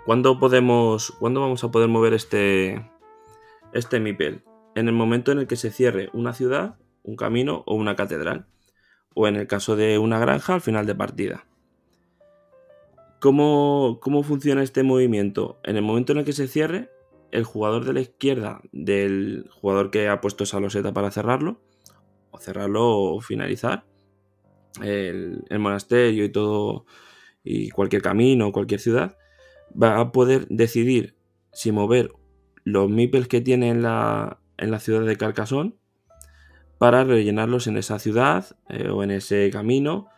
¿Cuándo vamos a poder mover este meeple? En el momento en el que se cierre una ciudad, un camino o una catedral, o en el caso de una granja al final de partida. ¿Cómo funciona este movimiento? En el momento en el que se cierre, el jugador de la izquierda del jugador que ha puesto esa loseta para cerrarlo o finalizar el monasterio y todo, y cualquier camino o cualquier ciudad, va a poder decidir si mover los meeples que tiene en la ciudad de Carcassonne para rellenarlos en esa ciudad o en ese camino,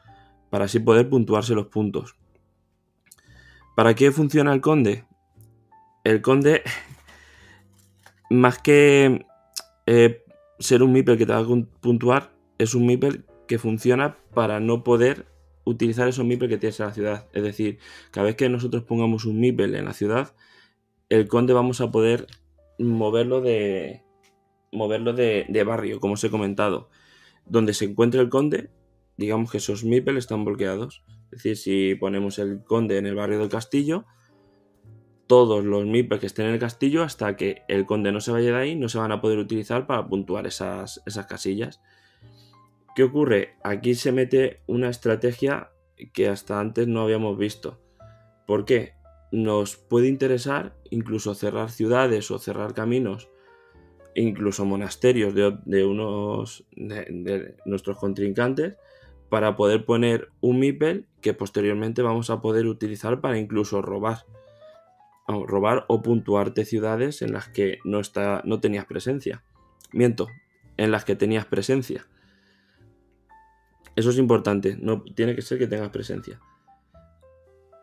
para así poder puntuarse los puntos. ¿Para qué funciona el conde? El conde, más que ser un meeple que te va a puntuar, es un meeple que funciona para no poder utilizar esos meeples que tienes en la ciudad. Es decir, cada vez que nosotros pongamos un meeple en la ciudad, el conde vamos a poder moverlo de barrio, como os he comentado. Donde se encuentre el conde, digamos que esos meeples están bloqueados. Es decir, si ponemos el conde en el barrio del castillo, todos los meeples que estén en el castillo, hasta que el conde no se vaya de ahí, no se van a poder utilizar para puntuar esas casillas. ¿Qué ocurre? Aquí se mete una estrategia que hasta antes no habíamos visto. ¿Por qué? Nos puede interesar incluso cerrar ciudades o cerrar caminos, incluso monasterios de nuestros contrincantes, para poder poner un meeple que posteriormente vamos a poder utilizar para incluso robar o puntuarte ciudades en las que no tenías presencia. Miento, en las que tenías presencia. Eso es importante, no tiene que ser que tengas presencia.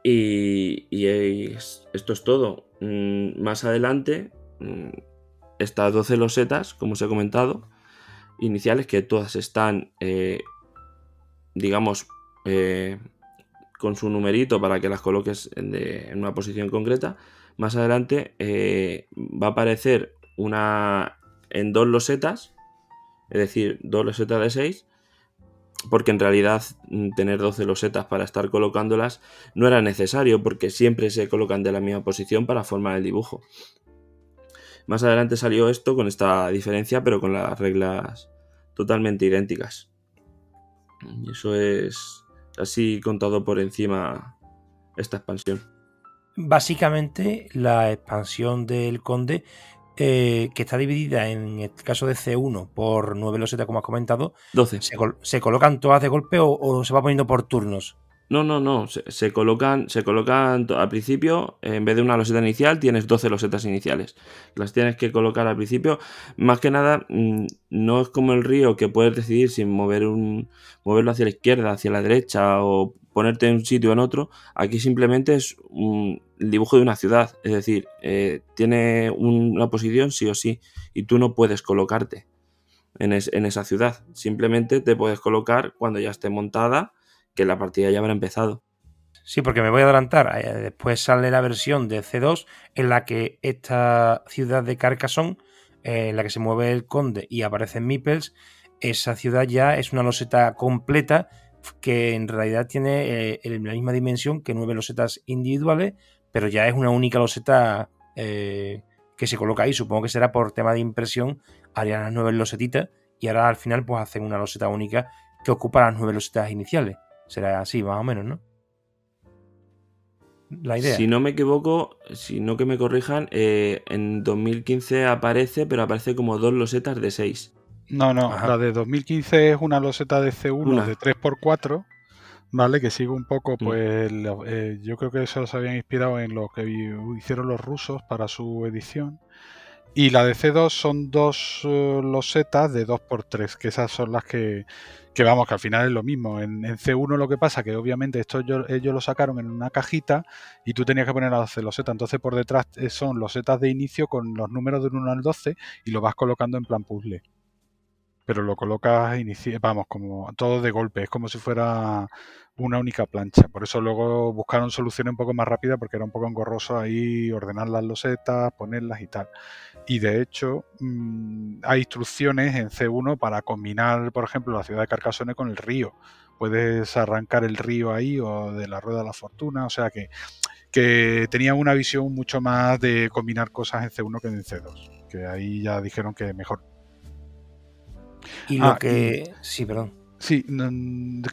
Y esto es todo. Más adelante, estas 12 losetas, como os he comentado, iniciales, que todas están, con su numerito para que las coloques en una posición concreta. Más adelante va a aparecer en 2 losetas, es decir, 2 losetas de 6, porque en realidad tener 12 losetas para estar colocándolas no era necesario, porque siempre se colocan de la misma posición para formar el dibujo. Más adelante salió esto con esta diferencia, pero con las reglas totalmente idénticas. Y eso es así contado por encima esta expansión. Básicamente la expansión del conde, que está dividida en el caso de C1 por 9 losetas, como has comentado, 12. ¿Se colocan todas de golpe o se va poniendo por turnos? No. Se colocan al principio. En vez de una loseta inicial, tienes 12 losetas iniciales. Las tienes que colocar al principio. Más que nada, no es como el río, que puedes decidir si moverlo hacia la izquierda, hacia la derecha, o ponerte en un sitio o en otro. Aquí simplemente es el dibujo de una ciudad. Es decir, tiene una posición sí o sí, y tú no puedes colocarte en esa ciudad. Simplemente te puedes colocar cuando ya esté montada, que la partida ya habrá empezado. Sí, porque me voy a adelantar. Después sale la versión de C2 en la que esta ciudad de Carcassonne, en la que se mueve el conde y aparecen meeples, esa ciudad ya es una loseta completa que en realidad tiene la misma dimensión que 9 losetas individuales, pero ya es una única loseta que se coloca ahí. Supongo que será por tema de impresión, harían las 9 losetitas y ahora al final pues hacen una loseta única que ocupa las 9 losetas iniciales. Será así, más o menos, ¿no? La idea. Si no me equivoco, si no que me corrijan, en 2015 aparece, pero aparece como 2 losetas de 6. No, Ajá. La de 2015 es una loseta de C1 de 3x4, ¿vale? Que sigue un poco, pues, yo creo que eso se habían inspirado en lo que hicieron los rusos para su edición. Y la de C2 son 2 losetas de 2x3, que esas son las que vamos, que al final es lo mismo. En C1 lo que pasa que obviamente esto ellos lo sacaron en una cajita y tú tenías que poner las 12 losetas. Entonces por detrás son losetas de inicio con los números del 1 al 12 y lo vas colocando en plan puzzle. Pero lo colocas, vamos, como todo de golpe, es como si fuera una única plancha. Por eso luego buscaron soluciones un poco más rápidas, porque era un poco engorroso ahí ordenar las losetas, ponerlas y tal. Y de hecho, hay instrucciones en C1 para combinar, por ejemplo, la ciudad de Carcassonne con el río. Puedes arrancar el río ahí o de la Rueda de la Fortuna, o sea que tenía una visión mucho más de combinar cosas en C1 que en C2, que ahí ya dijeron que mejor. Y lo que... Sí, perdón. Sí,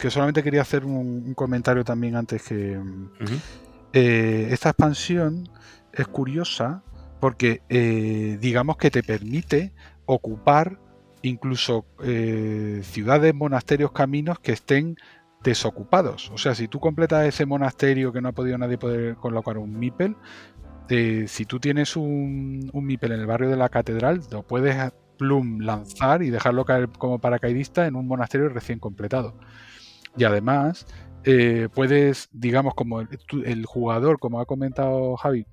que solamente quería hacer un comentario también antes que... esta expansión es curiosa porque digamos que te permite ocupar incluso ciudades, monasterios, caminos que estén desocupados. O sea, si tú completas ese monasterio que no ha podido nadie poder colocar un meeple, si tú tienes un meeple en el barrio de la catedral, lo puedes lanzar y dejarlo caer como paracaidista en un monasterio recién completado. Y además puedes, digamos, como el jugador, como ha comentado Javi,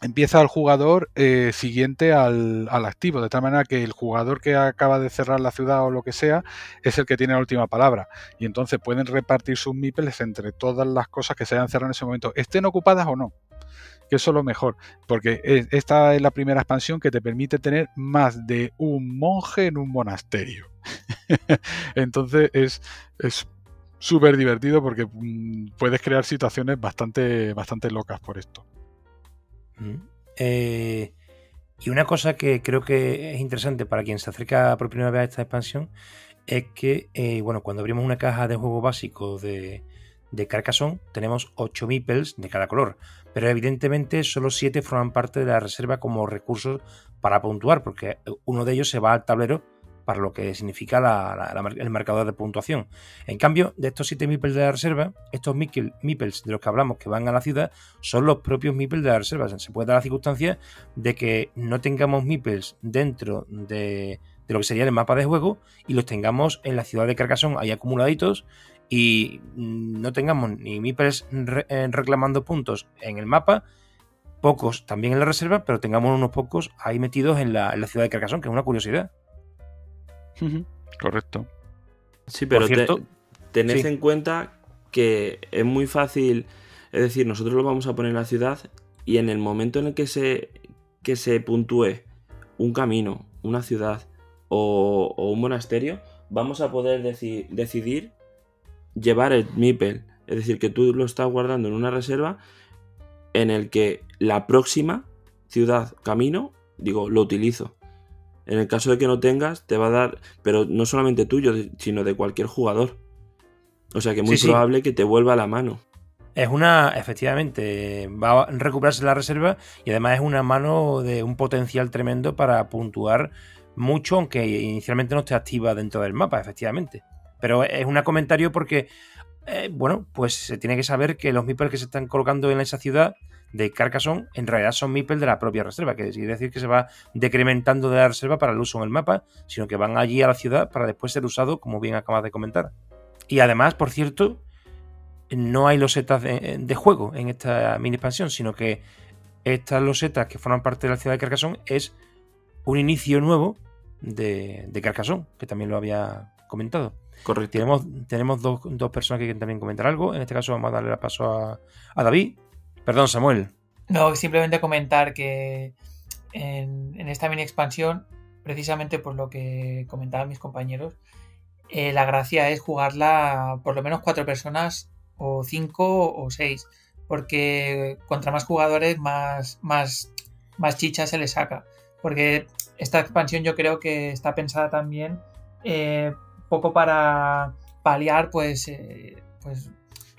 empieza el jugador siguiente al activo, de tal manera que el jugador que acaba de cerrar la ciudad o lo que sea es el que tiene la última palabra, y entonces pueden repartir sus meeples entre todas las cosas que se hayan cerrado en ese momento, estén ocupadas o no, que eso es lo mejor, porque esta es la primera expansión que te permite tener más de un monje en un monasterio. Entonces es súper divertido porque puedes crear situaciones bastante locas por esto. Y una cosa que creo que es interesante para quien se acerca por primera vez a esta expansión es que, bueno, cuando abrimos una caja de juego básico de Carcassonne, tenemos 8 meeples de cada color, pero evidentemente solo 7 forman parte de la reserva como recursos para puntuar, porque uno de ellos se va al tablero para lo que significa el marcador de puntuación. En cambio, de estos 7 meeples de la reserva, estos meeples de los que hablamos que van a la ciudad son los propios meeples de la reserva. Se puede dar la circunstancia de que no tengamos meeples dentro de lo que sería el mapa de juego y los tengamos en la ciudad de Carcassonne ahí acumuladitos y no tengamos ni meeples reclamando puntos en el mapa, pocos también en la reserva, pero tengamos unos pocos ahí metidos en la ciudad de Carcassonne, que es una curiosidad. Correcto. Sí, pero tened sí. en cuenta que es muy fácil, es decir, nosotros lo vamos a poner en la ciudad y en el momento en el que se puntúe un camino, una ciudad o un monasterio, vamos a poder decidir llevar el meeple. Es decir, que tú lo estás guardando en una reserva en el que la próxima ciudad, camino, lo utilizo. En el caso de que no tengas, te va a dar, pero no solamente tuyo, sino de cualquier jugador. O sea que es muy probable que te vuelva a la mano. Efectivamente, va a recuperarse la reserva y además es una mano de un potencial tremendo para puntuar mucho, aunque inicialmente no esté activa dentro del mapa, efectivamente. Pero es un comentario porque, bueno, pues se tiene que saber que los meeples que se están colocando en esa ciudad de Carcassonne en realidad son meeples de la propia reserva, que quiere decir que se va decrementando de la reserva para el uso en el mapa, sino que van allí a la ciudad para después ser usado, como bien acabas de comentar. Y además, por cierto, no hay losetas de juego en esta mini expansión, sino que estas losetas que forman parte de la ciudad de Carcassonne es un inicio nuevo de Carcassonne, que también lo había comentado. Correcto. Tenemos dos personas que quieren también comentar algo. En este caso vamos a darle el paso a David. Perdón, Samuel. No, simplemente comentar que en esta mini expansión, precisamente por lo que comentaban mis compañeros, la gracia es jugarla por lo menos 4 personas o 5 o 6, porque contra más jugadores más chicha se le saca, porque esta expansión yo creo que está pensada también poco para paliar pues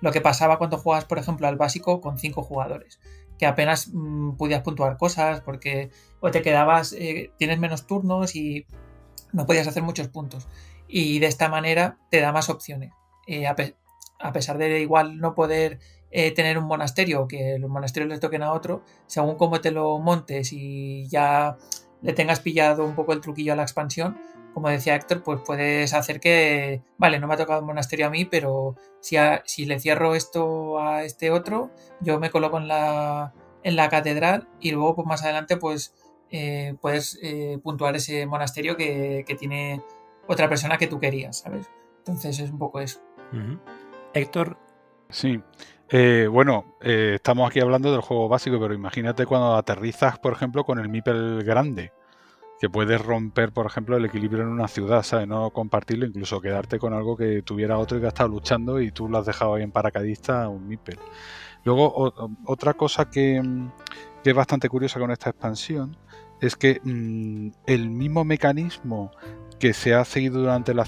lo que pasaba cuando jugabas, por ejemplo, al básico con 5 jugadores, que apenas podías puntuar cosas porque o te quedabas, tienes menos turnos y no podías hacer muchos puntos, y de esta manera te da más opciones, a pesar de igual no poder tener un monasterio o que los monasterios les toquen a otro, según cómo te lo montes y ya le tengas pillado un poco el truquillo a la expansión, como decía Héctor, pues puedes hacer que, vale, no me ha tocado un monasterio a mí, pero si le cierro esto a este otro, yo me coloco en la catedral y luego pues más adelante pues puedes puntuar ese monasterio que tiene otra persona que tú querías, ¿sabes? Entonces es un poco eso. Héctor. Sí. Estamos aquí hablando del juego básico, pero imagínate cuando aterrizas, por ejemplo, con el meeple grande, que puedes romper, por ejemplo, el equilibrio en una ciudad, ¿sabes? No compartirlo, incluso quedarte con algo que tuviera otro y que ha estado luchando y tú lo has dejado ahí en paracaidista, un meeple. Luego, otra cosa que es bastante curiosa con esta expansión es que el mismo mecanismo que se ha seguido durante el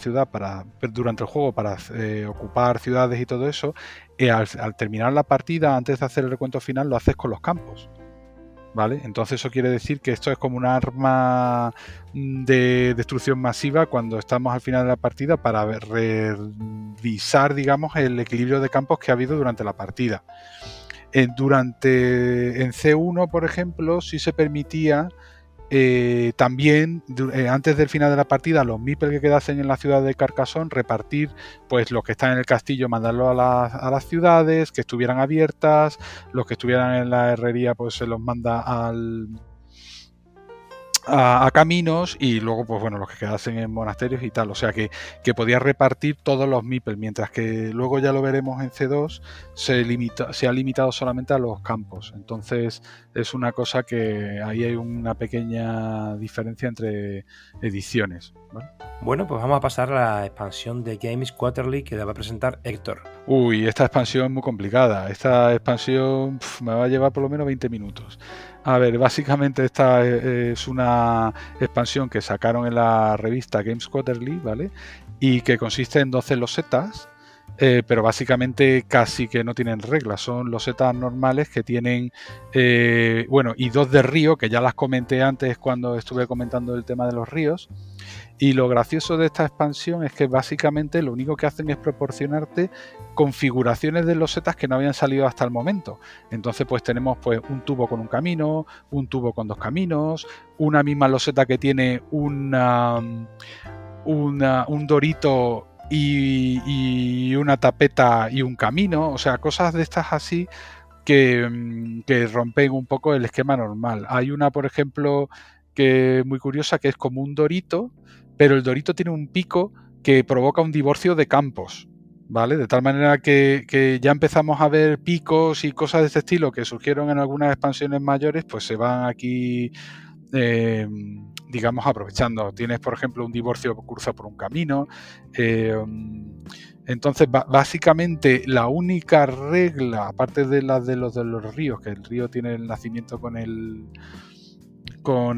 juego para ocupar ciudades y todo eso, al terminar la partida, antes de hacer el recuento final, lo haces con los campos, ¿vale? Entonces eso quiere decir que esto es como un arma de destrucción masiva cuando estamos al final de la partida para revisar, digamos, el equilibrio de campos que ha habido durante la partida. En C1, por ejemplo, sí se permitía también antes del final de la partida, los meeples que quedasen en la ciudad de Carcassonne, repartir pues los que están en el castillo, mandarlos a las ciudades que estuvieran abiertas, los que estuvieran en la herrería pues se los manda a caminos, y luego pues bueno, los que quedasen en monasterios y tal, o sea que podía repartir todos los meeples, mientras que luego ya lo veremos en C2 se ha limitado solamente a los campos. Entonces es una cosa que ahí hay una pequeña diferencia entre ediciones, ¿vale? Bueno, pues vamos a pasar a la expansión de Games Quarterly que la va a presentar Héctor. Uy, esta expansión es muy complicada. Esta expansión me va a llevar por lo menos 20 minutos. A ver, básicamente esta es una expansión que sacaron en la revista Games Quarterly, ¿vale? Y que consiste en 12 losetas, pero básicamente casi que no tienen reglas. Son losetas normales que tienen, bueno, y 2 de río, que ya las comenté antes cuando estuve comentando el tema de los ríos. Y lo gracioso de esta expansión es que básicamente lo único que hacen es proporcionarte configuraciones de losetas que no habían salido hasta el momento. Entonces pues tenemos pues un tubo con un camino, un tubo con 2 caminos, una misma loseta que tiene un dorito y una tapeta y un camino, o sea, cosas de estas así que rompen un poco el esquema normal. Hay una, por ejemplo, que es muy curiosa, que es como un dorito, pero el dorito tiene un pico que provoca un divorcio de campos, ¿vale? De tal manera que ya empezamos a ver picos y cosas de este estilo que surgieron en algunas expansiones mayores, pues se van aquí, digamos, aprovechando. Tienes, por ejemplo, un divorcio que cruza por un camino. Entonces, básicamente, la única regla, aparte de las de los ríos, que el río tiene el nacimiento con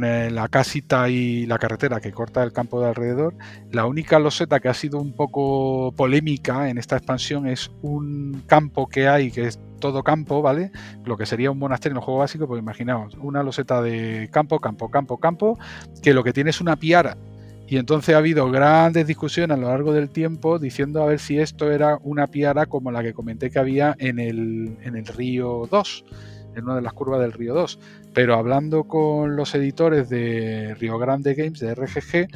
la casita y la carretera que corta el campo de alrededor, la única loseta que ha sido un poco polémica en esta expansión es un campo que hay, que es todo campo, ¿vale? Lo que sería un monasterio en el juego básico, pues imaginaos, una loseta de campo, que lo que tiene es una piara. Y entonces ha habido grandes discusiones a lo largo del tiempo diciendo a ver si esto era una piara como la que comenté que había en el río 2, en una de las curvas del río 2. Pero hablando con los editores de Rio Grande Games, de RGG,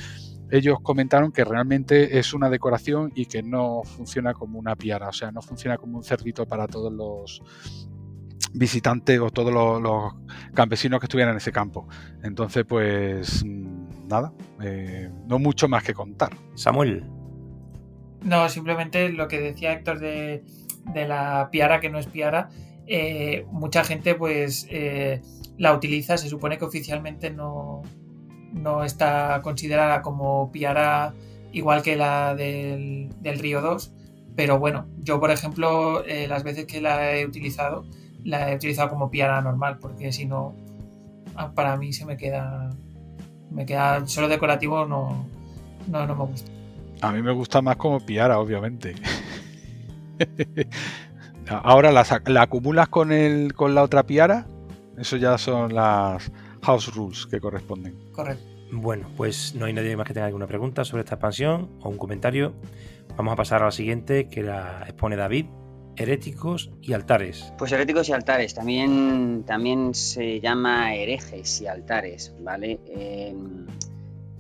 ellos comentaron que realmente es una decoración y que no funciona como una piara, o sea, no funciona como un cerdito para todos los visitantes o todos los campesinos que estuvieran en ese campo. Entonces, pues nada, no mucho más que contar. Samuel. No, simplemente lo que decía Héctor de la piara que no es piara. Mucha gente pues la utiliza, se supone que oficialmente no está considerada como piara igual que la del río 2, pero bueno, yo por ejemplo las veces que la he utilizado como piara normal, porque si no para mí se me queda solo decorativo, no me gusta. A mí me gusta más como piara, obviamente. Ahora la acumulas con la otra piara, eso ya son las house rules que corresponden. Correcto. Bueno, pues no hay nadie más que tenga alguna pregunta sobre esta expansión o un comentario. Vamos a pasar a la siguiente, que la expone David: heréticos y altares. Pues heréticos y altares, también se llama herejes y altares, ¿vale?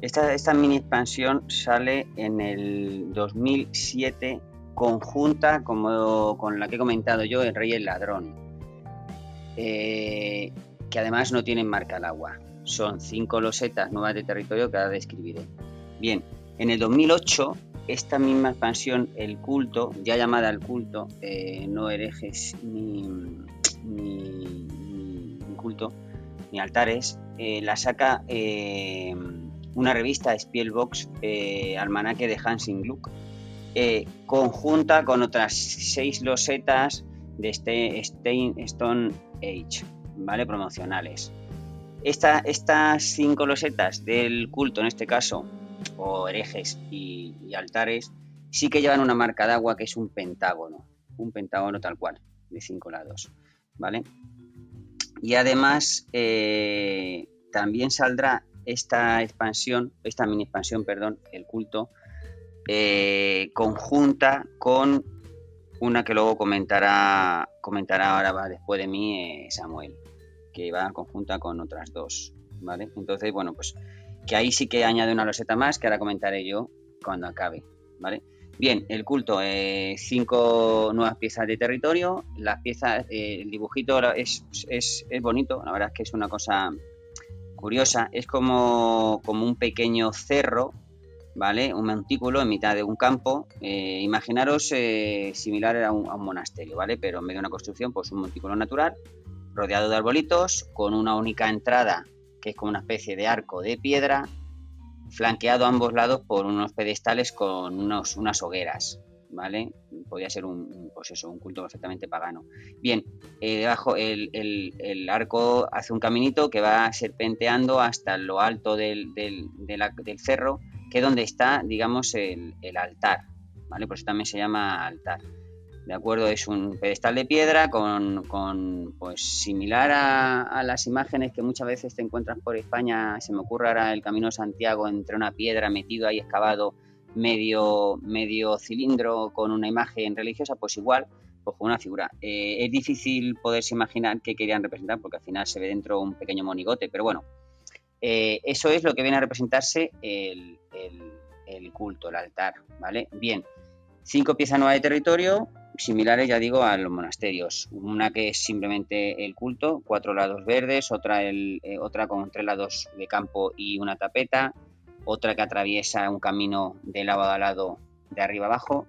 Esta mini expansión sale en el 2007, conjunta como con la que he comentado yo, El Rey y el Ladrón, que además no tienen marca al agua. Son 5 losetas nuevas de territorio que ahora describiré. Bien, en el 2008, esta misma expansión, El Culto, ya llamada El Culto, no herejes ni culto, ni altares, la saca una revista, Spielbox, almanaque de Hansing Gluck, conjunta con otras 6 losetas de Stone Age, ¿vale? Promocionales. Estas 5 losetas del culto, en este caso, o herejes y altares, sí que llevan una marca de agua que es un pentágono tal cual, de 5 lados, ¿vale? Y además también saldrá esta mini expansión, El Culto, conjunta con una que luego comentará ahora, va después de mí, Samuel, que va conjunta con otras 2 ¿vale? Entonces, bueno, pues que ahí sí que añade una loseta más que ahora comentaré yo cuando acabe, ¿vale? Bien, el culto, 5 nuevas piezas de territorio. Las piezas, el dibujito es bonito, la verdad es que es una cosa curiosa. Es como un pequeño cerro, ¿vale? Un montículo en mitad de un campo. Imaginaros similar a un monasterio, ¿vale? Pero en vez de una construcción, pues un montículo natural, rodeado de arbolitos, con una única entrada, que es como una especie de arco de piedra, flanqueado a ambos lados por unos pedestales con unas hogueras, ¿vale? Podría ser un culto perfectamente pagano. Bien, debajo el arco hace un caminito que va serpenteando hasta lo alto del cerro, que es donde está, digamos, el altar, ¿vale? Por eso también se llama altar. ¿De acuerdo? Es un pedestal de piedra pues similar a las imágenes que muchas veces te encuentras por España. Se me ocurre ahora el Camino de Santiago, entre una piedra metido ahí excavado medio cilindro con una imagen religiosa, pues igual, pues con una figura. Es difícil poderse imaginar qué querían representar porque al final se ve dentro un pequeño monigote, pero bueno, eso es lo que viene a representarse el culto, el altar, ¿vale? Bien, 5 piezas nuevas de territorio, similares, ya digo, a los monasterios. Una que es simplemente el culto, 4 lados verdes, otra con 3 lados de campo y una tapeta, otra que atraviesa un camino de lado a lado, de arriba abajo,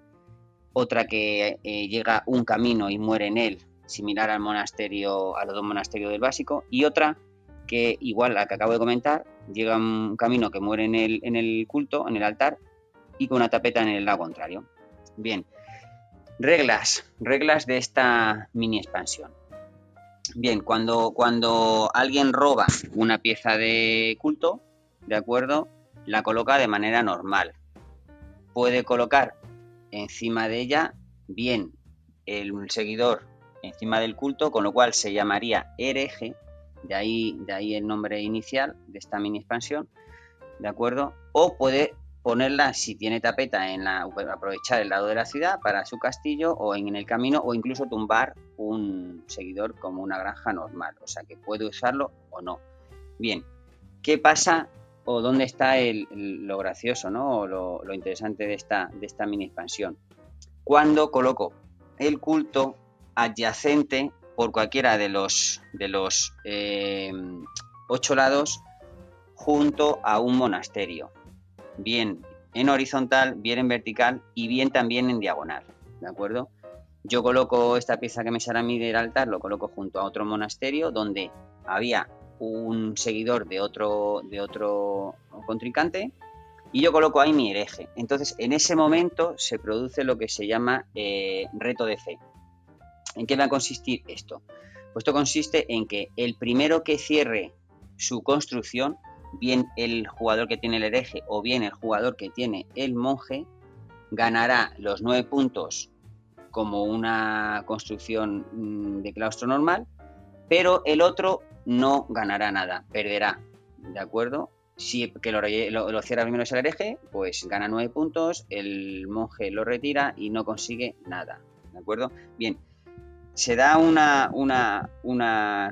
otra que llega un camino y muere en él, similar al monasterio, a los 2 monasterios del básico, y otra que, igual a la que acabo de comentar, llega un camino que muere en el culto, en el altar, y con una tapeta en el lado contrario. Bien, reglas de esta mini expansión. Bien, cuando alguien roba una pieza de culto, ¿de acuerdo? La coloca de manera normal. Puede colocar encima de ella bien el seguidor encima del culto, con lo cual se llamaría hereje, de ahí el nombre inicial de esta mini expansión, ¿de acuerdo? O puede ponerla, si tiene tapeta, aprovechar el lado de la ciudad para su castillo o en el camino, o incluso tumbar un seguidor como una granja normal, o sea que puede usarlo o no. Bien, ¿qué pasa o dónde está lo gracioso, ¿no? O lo interesante de esta mini expansión? Cuando coloco el culto adyacente por cualquiera de los 8 lados junto a un monasterio, bien en horizontal, bien en vertical y bien también en diagonal, ¿de acuerdo? Yo coloco esta pieza que me sale a mí del altar, lo coloco junto a otro monasterio donde había un seguidor de otro contrincante y yo coloco ahí mi hereje. Entonces, en ese momento se produce lo que se llama reto de fe. ¿En qué va a consistir esto? Pues esto consiste en que el primero que cierre su construcción, bien el jugador que tiene el hereje o bien el jugador que tiene el monje, ganará los 9 puntos como una construcción de claustro normal, pero el otro no ganará nada, perderá, ¿de acuerdo? Si que lo cierra primero es el hereje, pues gana 9 puntos, el monje lo retira y no consigue nada, ¿de acuerdo? Bien, se da una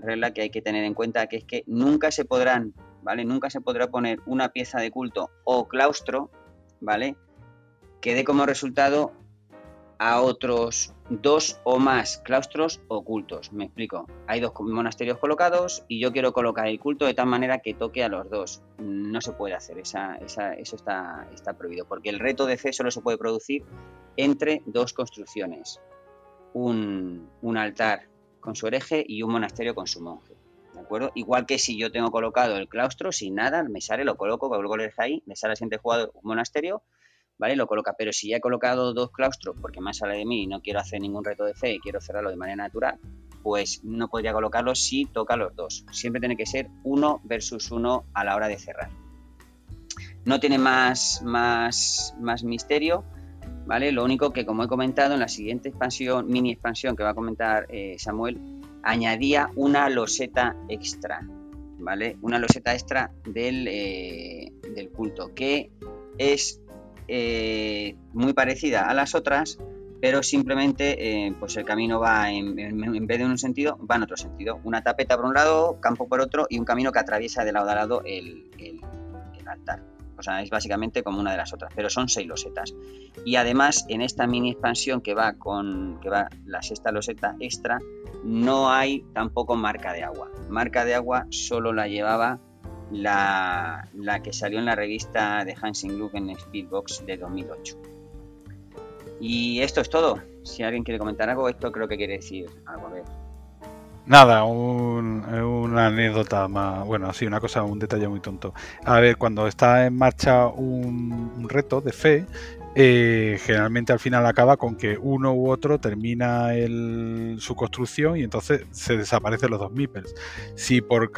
regla que hay que tener en cuenta, que es que nunca se podrá poner una pieza de culto o claustro, ¿vale?, que dé como resultado a otros 2 o más claustros o cultos. Me explico. Hay 2 monasterios colocados y yo quiero colocar el culto de tal manera que toque a los 2. No se puede hacer, eso está prohibido, porque el reto de fe solo se puede producir entre 2 construcciones. Un altar con su hereje y un monasterio con su monje, ¿de acuerdo? Igual que si yo tengo colocado el claustro sin nada, me sale, lo coloco el hereje ahí, me sale al siguiente jugador un monasterio, ¿vale? Lo coloca, pero si ya he colocado 2 claustros porque más sale de mí y no quiero hacer ningún reto de fe y quiero cerrarlo de manera natural, pues no podría colocarlo si toca los 2. Siempre tiene que ser 1 versus 1 a la hora de cerrar. No tiene más misterio, ¿vale? Lo único que, como he comentado, en la siguiente mini expansión que va a comentar Samuel, añadía una loseta extra, ¿vale? Una loseta extra del culto, que es muy parecida a las otras, pero simplemente pues el camino va en vez de en un sentido, va en otro sentido. Una tapeta por un lado, campo por otro y un camino que atraviesa de lado a lado el altar. O sea, es básicamente como una de las otras, pero son 6 losetas. Y además, en esta mini expansión que va la sexta loseta extra, no hay tampoco marca de agua. Marca de agua solo la llevaba la que salió en la revista de Hansing Gluck en Speedbox de 2008. Y esto es todo. Si alguien quiere comentar algo, esto creo que quiere decir algo. A ver. Nada, una anécdota más, bueno, sí, una cosa, un detalle muy tonto. A ver, cuando está en marcha un reto de fe, generalmente al final acaba con que uno u otro termina su construcción y entonces se desaparecen los 2 meeples. Si por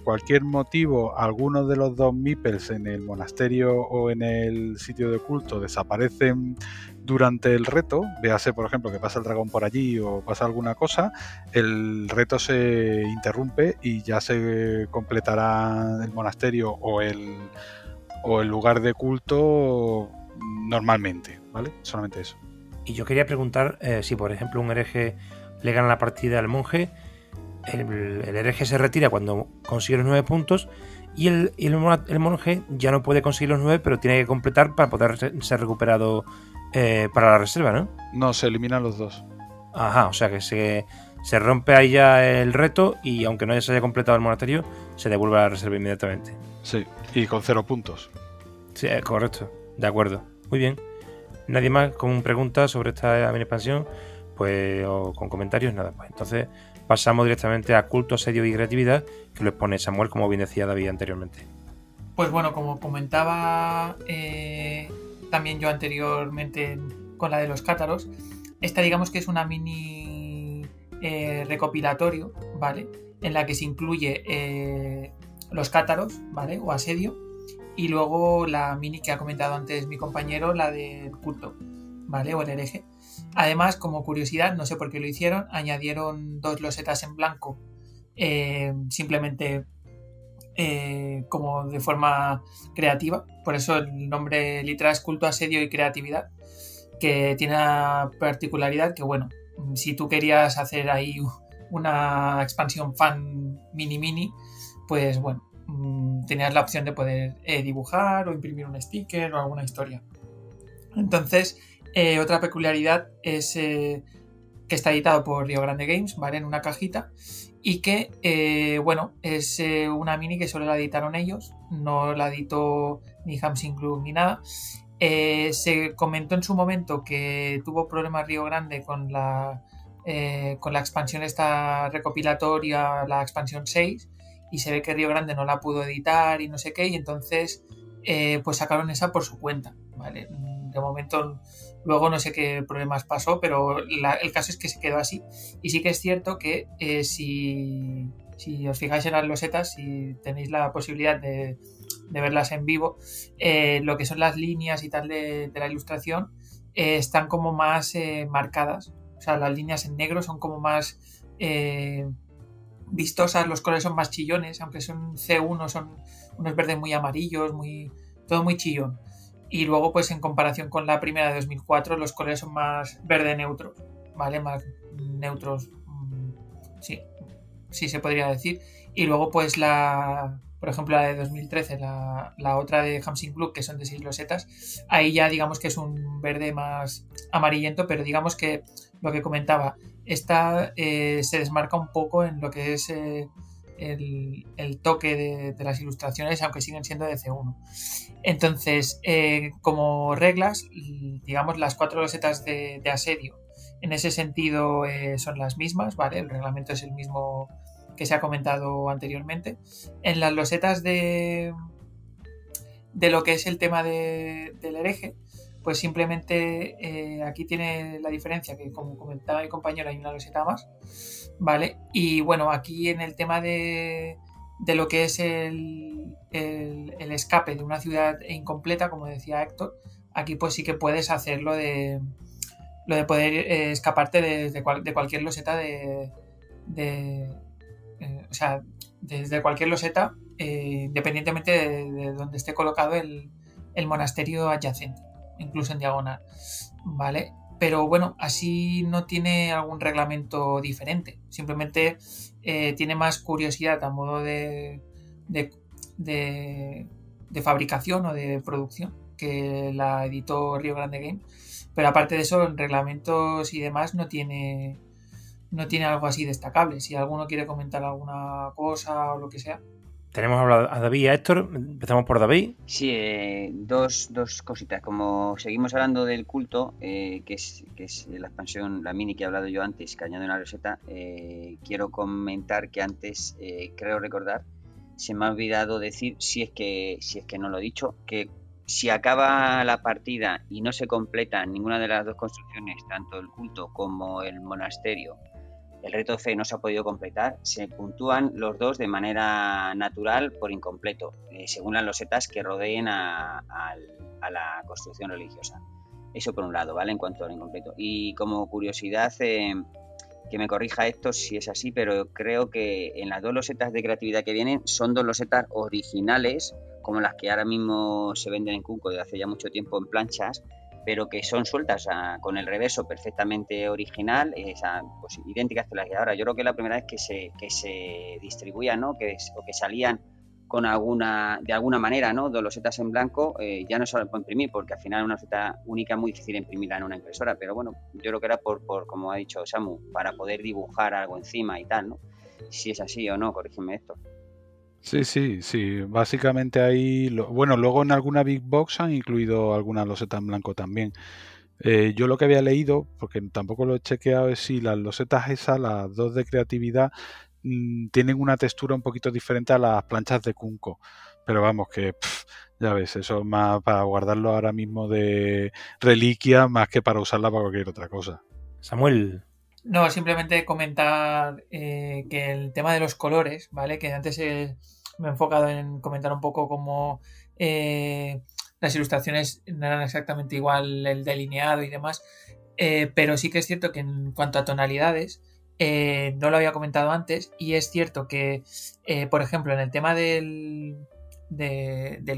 cualquier motivo alguno de los 2 meeples en el monasterio o en el sitio de culto desaparecen durante el reto, véase por ejemplo que pasa el dragón por allí o pasa alguna cosa, el reto se interrumpe y ya se completará el monasterio o el lugar de culto normalmente, ¿vale? Solamente eso. Y yo quería preguntar si por ejemplo un hereje le gana la partida al monje, el hereje se retira cuando consigue los 9 puntos y el monje ya no puede conseguir los 9, pero tiene que completar para poder ser recuperado para la reserva, ¿no? No, se eliminan los 2. Ajá, o sea que se rompe ahí ya el reto y aunque no se haya completado el monasterio, se devuelve a la reserva inmediatamente. Sí, y con 0 puntos. Sí, correcto, de acuerdo. Muy bien. ¿Nadie más con preguntas sobre esta mini expansión? Pues, o con comentarios, nada. Pues entonces pasamos directamente a culto, asedio y creatividad, que lo expone Samuel, como bien decía David anteriormente. Pues bueno, como comentaba también yo anteriormente con la de los cátaros, esta digamos que es una mini recopilatorio, ¿vale? En la que se incluye los cátaros, ¿vale? O asedio, y luego la mini que ha comentado antes mi compañero, la del culto, ¿vale? O el hereje. Además, como curiosidad, no sé por qué lo hicieron, añadieron 2 losetas en blanco, simplemente como de forma creativa. Por eso el nombre literal es culto, asedio y creatividad, que tiene la particularidad que, bueno, si tú querías hacer ahí una expansión fan mini, pues bueno, tenías la opción de poder dibujar o imprimir un sticker o alguna historia. Entonces, otra peculiaridad es que está editado por Rio Grande Games, ¿vale? En una cajita, y que, bueno, es una mini que solo la editaron ellos, no la editó ni Hansing Gluck ni nada. Se comentó en su momento que tuvo problemas Rio Grande con la expansión esta recopilatoria, la expansión 6, y se ve que Rio Grande no la pudo editar y no sé qué, y entonces pues sacaron esa por su cuenta, ¿vale? De momento luego no sé qué problemas pasó, pero el caso es que se quedó así. Y sí que es cierto que si os fijáis en las losetas, si tenéis la posibilidad de verlas en vivo, lo que son las líneas y tal de la ilustración están como más marcadas. O sea, las líneas en negro son como más vistosas, los colores son más chillones, aunque son C1, son unos verdes muy amarillos, todo muy chillón. Y luego, pues en comparación con la primera de 2004, los colores son más verde neutro, ¿vale? Más neutros, sí se podría decir. Y luego, pues por ejemplo, la de 2013, la otra de Hansing Gluck, que son de 6 losetas, ahí ya digamos que es un verde más amarillento, pero digamos que lo que comentaba, esta se desmarca un poco en lo que es el toque de las ilustraciones, aunque siguen siendo de C1. Entonces, como reglas, digamos, las 4 losetas de asedio en ese sentido son las mismas, ¿vale? El reglamento es el mismo que se ha comentado anteriormente. En las losetas de lo que es el tema del hereje, pues simplemente aquí tiene la diferencia que, como comentaba mi compañero, hay una loseta más, ¿vale? Y bueno, aquí en el tema de lo que es el escape de una ciudad incompleta, como decía Héctor, aquí pues sí que puedes hacer lo de poder escaparte de cualquier loseta o sea, desde cualquier loseta, independientemente de donde esté colocado el monasterio adyacente, incluso en diagonal, ¿vale? pero bueno, así no tiene algún reglamento diferente. Simplemente tiene más curiosidad a modo de fabricación o de producción que la editó Rio Grande Games. Pero aparte de eso, en reglamentos y demás no tiene algo así destacable. Si alguno quiere comentar alguna cosa o lo que sea. Tenemos a David y a Héctor. Empezamos por David. Sí, dos cositas. Como seguimos hablando del culto, que es la expansión, la mini que he hablado yo antes, que añade una roseta, quiero comentar que antes, creo recordar, se me ha olvidado decir, si es que no lo he dicho, que si acaba la partida y no se completa ninguna de las dos construcciones, tanto el culto como el monasterio, el reto de fe no se ha podido completar, se puntúan los dos de manera natural por incompleto, según las losetas que rodeen a la construcción religiosa. Eso por un lado, ¿vale? En cuanto al incompleto. Y como curiosidad, que me corrija esto si es así, pero creo que en las dos losetas de creatividad que vienen son dos losetas originales, como las que ahora mismo se venden en Kunko desde hace ya mucho tiempo en planchas, pero que son sueltas, con el reverso perfectamente original, pues idénticas que las de ahora. Yo creo que es la primera vez que se distribuían, ¿no? o que salían de alguna manera, ¿no? Dos losetas en blanco, ya no se puede imprimir, porque al final una loseta única es muy difícil imprimirla en una impresora, pero bueno, yo creo que era por como ha dicho Samu, para poder dibujar algo encima y tal, ¿no? Si es así o no, corrígeme esto. Sí. Básicamente ahí, bueno, luego en alguna Big Box han incluido alguna loseta en blanco también. Yo lo que había leído, porque tampoco lo he chequeado, es si las losetas esas, las dos de creatividad, tienen una textura un poquito diferente a las planchas de Kunko. Pero vamos, que ya ves, eso es más para guardarlo ahora mismo de reliquia más que para usarla para cualquier otra cosa. Samuel. No, simplemente comentar que el tema de los colores, ¿vale? Que antes me he enfocado en comentar un poco cómo las ilustraciones no eran exactamente igual el delineado y demás, pero sí que es cierto que en cuanto a tonalidades, no lo había comentado antes, y es cierto que, por ejemplo, en el tema del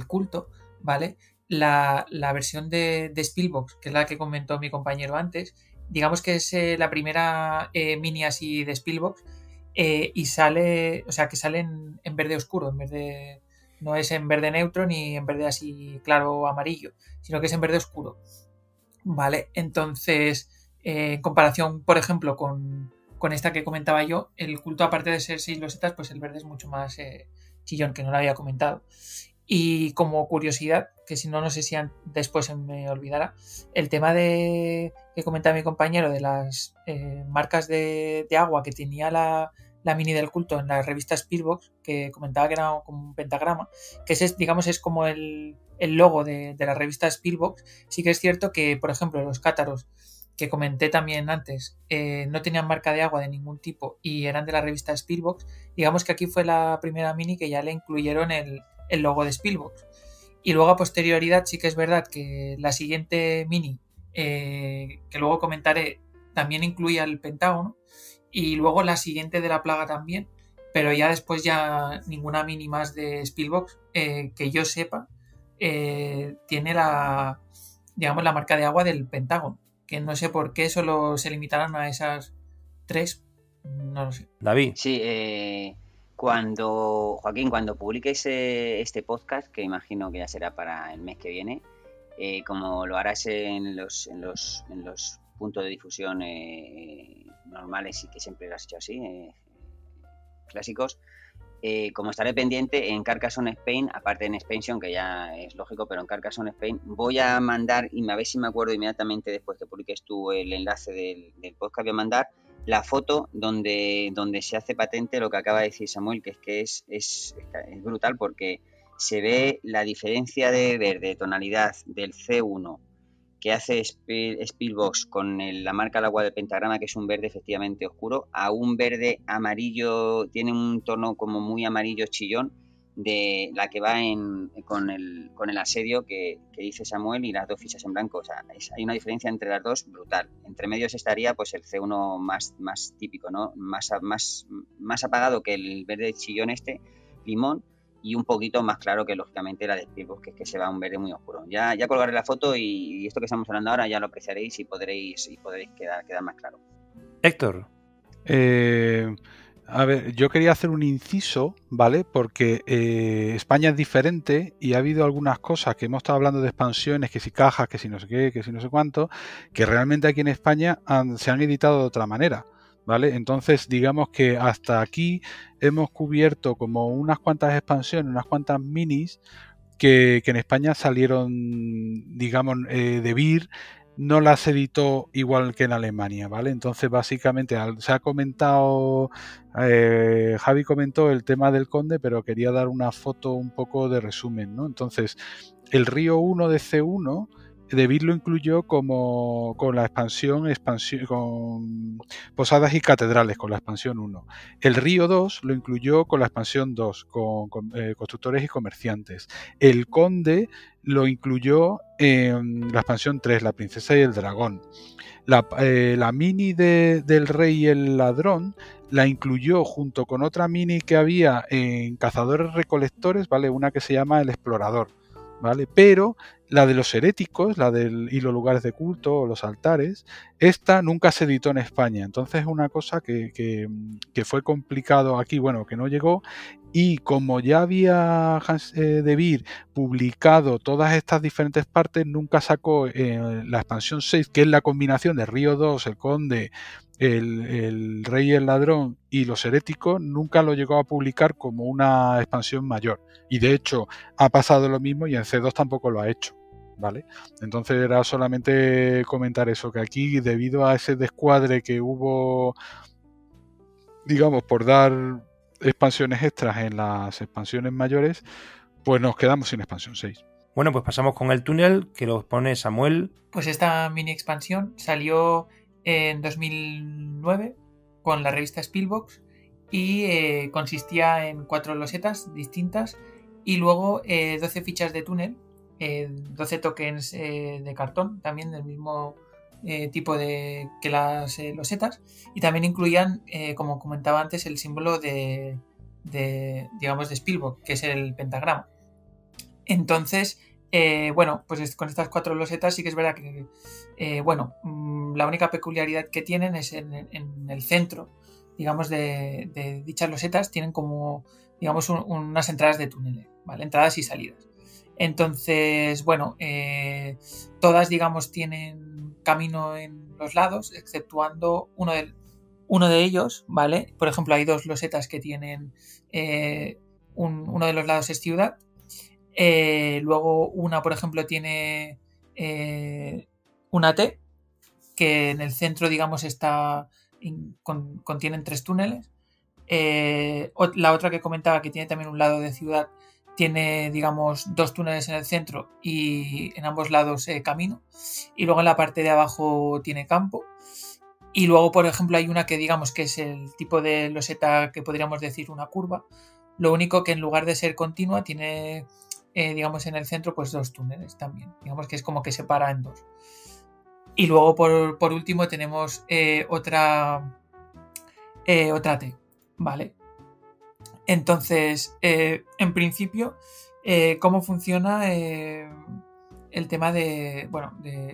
culto, ¿vale? La versión de Spielbox, que es la que comentó mi compañero antes, digamos que es la primera mini así de Spielbox, y sale, o sea, que sale en verde oscuro, no es en verde neutro ni en verde así claro o amarillo, sino que es en verde oscuro, ¿vale? Entonces, en comparación, por ejemplo, con esta que comentaba yo, el culto, aparte de ser 6 losetas, pues el verde es mucho más chillón, que no lo había comentado. Y como curiosidad, que si no, no sé si después se me olvidará, el tema que comentaba mi compañero de las marcas de agua que tenía la mini del culto en la revista Spielbox, que comentaba que era como un pentagrama, que digamos es como el logo de la revista Spielbox. Sí que es cierto que, por ejemplo, los cátaros que comenté también antes no tenían marca de agua de ningún tipo y eran de la revista Spielbox. Digamos que aquí fue la primera mini que ya le incluyeron el logo de Spielbox. Y luego a posterioridad sí que es verdad que la siguiente mini, que luego comentaré, también incluía el pentágono, y luego la siguiente de la plaga también, pero ya después ya ninguna mini más de Spielbox, que yo sepa, tiene la marca de agua del pentágono, que no sé por qué solo se limitaron a esas 3, no lo sé. David. Sí, Joaquín, cuando publiques este podcast, que imagino que ya será para el mes que viene, como lo harás en los puntos de difusión normales y que siempre lo has hecho así, clásicos, como estaré pendiente en Carcassonne Spain, aparte en Expansion, que ya es lógico, pero en Carcassonne Spain voy a mandar, y a ver si me acuerdo inmediatamente después que publiques tú el enlace del podcast, voy a mandar la foto donde se hace patente lo que acaba de decir Samuel, que es brutal, porque se ve la diferencia de verde, tonalidad del C1 que hace Spielbox con la marca al agua del pentagrama, que es un verde efectivamente oscuro, a un verde amarillo, tiene un tono como muy amarillo chillón, de la que va con el asedio que dice Samuel, y las dos fichas en blanco. O sea, hay una diferencia entre las dos brutal. Entre medios estaría pues el C1 más típico, ¿no? Más apagado que el verde chillón limón, y un poquito más claro que lógicamente la de Spielbox, que es que se va a un verde muy oscuro. Ya colgaré la foto y esto que estamos hablando ahora ya lo apreciaréis y podréis quedar más claro. Héctor. A ver, yo quería hacer un inciso, ¿vale? Porque España es diferente y ha habido algunas cosas que hemos estado hablando de expansiones, que si cajas, que si no sé qué, que si no sé cuánto, que realmente aquí en España se han editado de otra manera, ¿vale? Entonces, digamos que hasta aquí hemos cubierto como unas cuantas expansiones, unas cuantas minis que en España salieron, digamos, de Beer. No las editó igual que en Alemania, ¿vale? Entonces, básicamente, se ha comentado, Javi comentó el tema del Conde, pero quería dar una foto un poco de resumen, ¿no? Entonces, el Río 1 de C1, De Beer lo incluyó con la expansión con Posadas y Catedrales, con la expansión 1. El Río 2 lo incluyó con la expansión 2, con Constructores y Comerciantes. El Conde lo incluyó en la expansión 3, La Princesa y el Dragón. La mini del Rey y el Ladrón la incluyó junto con otra mini que había en Cazadores Recolectores, ¿vale? Una que se llama El Explorador, ¿vale? Pero la de los heréticos, y los lugares de culto o los altares, esta nunca se editó en España. Entonces es una cosa que fue complicado aquí, bueno, que no llegó. Y como ya había De Beer publicado todas estas diferentes partes, nunca sacó la expansión 6, que es la combinación de Río 2, el Conde, el Rey y el Ladrón y los heréticos, nunca lo llegó a publicar como una expansión mayor. Y de hecho ha pasado lo mismo y en C2 tampoco lo ha hecho, ¿vale? Entonces era solamente comentar eso, que aquí, debido a ese descuadre que hubo, digamos, por dar expansiones extras en las expansiones mayores, pues nos quedamos sin expansión 6. Bueno, pues pasamos con el túnel, que lo pone Samuel. Pues esta mini expansión salió en 2009 con la revista Spielbox y consistía en 4 losetas distintas y luego 12 fichas de túnel, 12 tokens de cartón, también del mismo tipo que las losetas, y también incluían, como comentaba antes, el símbolo de Spielbox, que es el pentagrama. Entonces, bueno, pues con estas 4 losetas sí que es verdad que, la única peculiaridad que tienen es en el centro, digamos, de dichas losetas, tienen como, digamos, unas entradas de túneles, ¿vale? Entradas y salidas. Entonces, bueno, todas, digamos, tienen camino en los lados, exceptuando uno de ellos, ¿vale? Por ejemplo, hay 2 losetas que tienen, uno de los lados es ciudad. Luego una, por ejemplo, tiene una T, que en el centro, digamos, contienen 3 túneles. La otra que comentaba, que tiene también un lado de ciudad, tiene, digamos, 2 túneles en el centro y en ambos lados camino. Y luego en la parte de abajo tiene campo. Y luego, por ejemplo, hay una que, digamos, que es el tipo de loseta que podríamos decir una curva. Lo único que en lugar de ser continua tiene, digamos, en el centro pues 2 túneles también. Digamos que es como que separa en 2. Y luego por último tenemos otra T, ¿vale? Entonces, en principio, ¿cómo funciona el tema de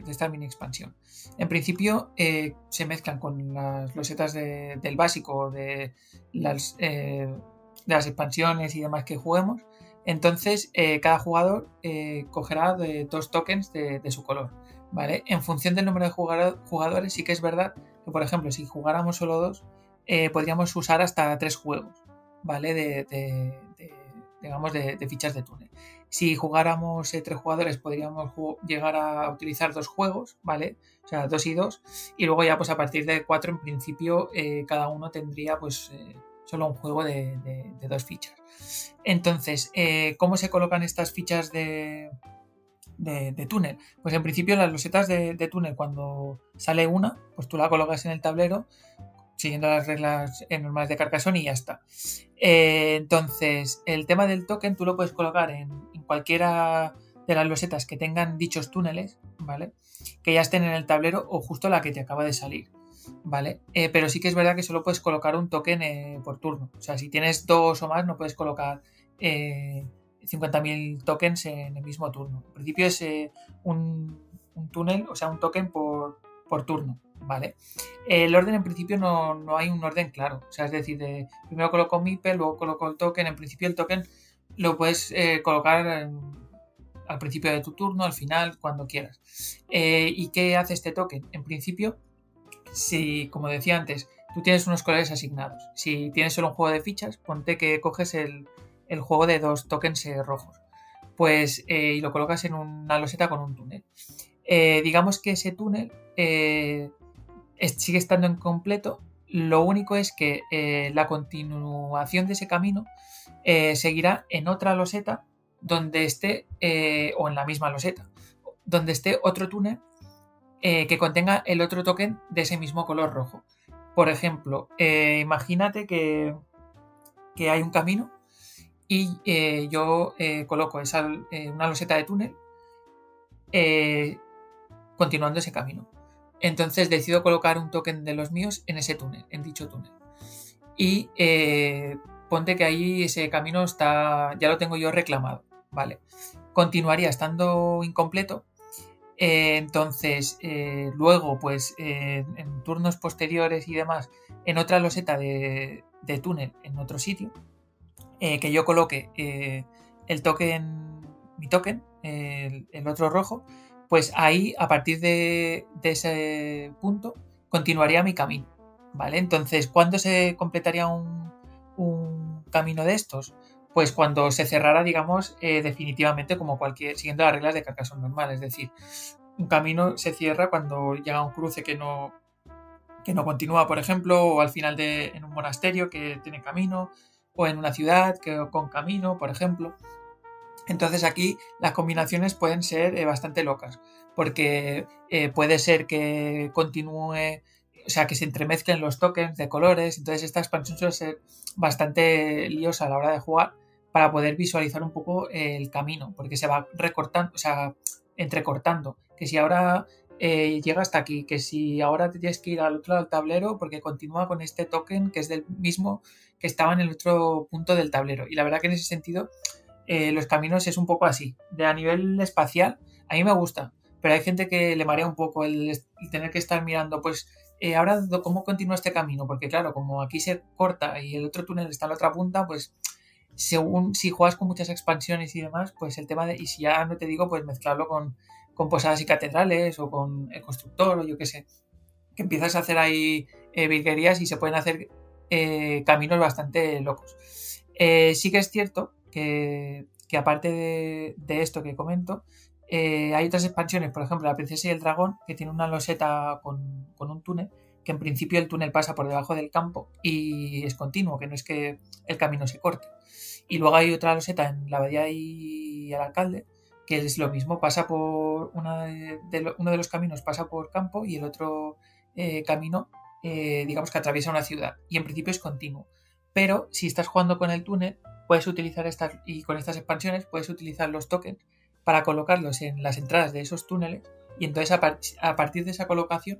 esta mini expansión? En principio se mezclan con las losetas del básico, de las expansiones y demás que juguemos. Entonces cada jugador cogerá 2 tokens de su color, ¿vale? En función del número de jugadores, sí que es verdad que, por ejemplo, si jugáramos solo 2, podríamos usar hasta 3 juegos, ¿vale? De fichas de túnel. Si jugáramos 3 jugadores, podríamos llegar a utilizar 2 juegos, ¿vale? O sea, 2 y 2. Y luego ya, pues a partir de 4, en principio, cada uno tendría, pues, solo un juego de 2 fichas. Entonces, ¿cómo se colocan estas fichas de túnel? Pues en principio las losetas de túnel, cuando sale una, pues tú la colocas en el tablero siguiendo las reglas normales de Carcassonne y ya está. Entonces, el tema del token tú lo puedes colocar en cualquiera de las losetas que tengan dichos túneles, ¿vale? Que ya estén en el tablero o justo la que te acaba de salir, ¿vale? Pero sí que es verdad que solo puedes colocar un token por turno. O sea, si tienes 2 o más, no puedes colocar 50.000 tokens en el mismo turno. En principio es un túnel, o sea, un token por turno, ¿vale? El orden en principio no hay un orden claro, o sea, es decir, primero coloco Meeple, luego coloco el token. En principio el token lo puedes colocar al principio de tu turno, al final, cuando quieras. ¿Y qué hace este token? En principio, si, como decía antes, tú tienes unos colores asignados, si tienes solo un juego de fichas, ponte que coges el juego de 2 tokens rojos, pues y lo colocas en una loseta con un túnel. Digamos que ese túnel sigue estando incompleto. Lo único es que la continuación de ese camino seguirá en otra loseta donde esté, o en la misma loseta, donde esté otro túnel que contenga el otro token de ese mismo color rojo. Por ejemplo, imagínate que hay un camino y yo coloco una loseta de túnel continuando ese camino. Entonces decido colocar un token de los míos en ese túnel, en dicho túnel. Y ponte que ahí ese camino ya lo tengo yo reclamado, ¿vale? Continuaría estando incompleto. Entonces, luego, pues en turnos posteriores y demás, en otra loseta de túnel, en otro sitio, que yo coloque mi token, el otro rojo, pues ahí, a partir de ese punto, continuaría mi camino, ¿vale? Entonces, ¿cuándo se completaría un camino de estos? Pues cuando se cerrara, digamos, definitivamente, como siguiendo las reglas de Carcassonne normal. Es decir, un camino se cierra cuando llega a un cruce que no continúa, por ejemplo, o al final en un monasterio que tiene camino, o en una ciudad con camino, por ejemplo. Entonces aquí las combinaciones pueden ser bastante locas, porque puede ser que continúe, o sea, que se entremezclen los tokens de colores. Entonces esta expansión suele ser bastante liosa a la hora de jugar para poder visualizar un poco el camino, porque se va recortando, o sea, entrecortando, que si ahora llega hasta aquí, que si ahora te tienes que ir al otro lado del tablero porque continúa con este token que es del mismo que estaba en el otro punto del tablero. Y la verdad que en ese sentido los caminos es un poco así. A nivel espacial, a mí me gusta, pero hay gente que le marea un poco el tener que estar mirando, pues ahora cómo continúa este camino, porque claro, como aquí se corta y el otro túnel está en la otra punta, pues según si juegas con muchas expansiones y demás, pues el tema y si ya no te digo, pues mezclarlo con posadas y catedrales o con el constructor o yo qué sé, que empiezas a hacer ahí virguerías y se pueden hacer caminos bastante locos. Sí que es cierto que aparte de esto que comento, hay otras expansiones, por ejemplo la Princesa y el Dragón, que tiene una loseta con un túnel, que en principio el túnel pasa por debajo del campo y es continuo, que no es que el camino se corte. Y luego hay otra loseta en la Abadía y el Alcalde, que es lo mismo, pasa por uno de los caminos pasa por campo y el otro camino digamos que atraviesa una ciudad y en principio es continuo. Pero si estás jugando con el túnel, puedes utilizar con estas expansiones puedes utilizar los tokens para colocarlos en las entradas de esos túneles y entonces a partir de esa colocación,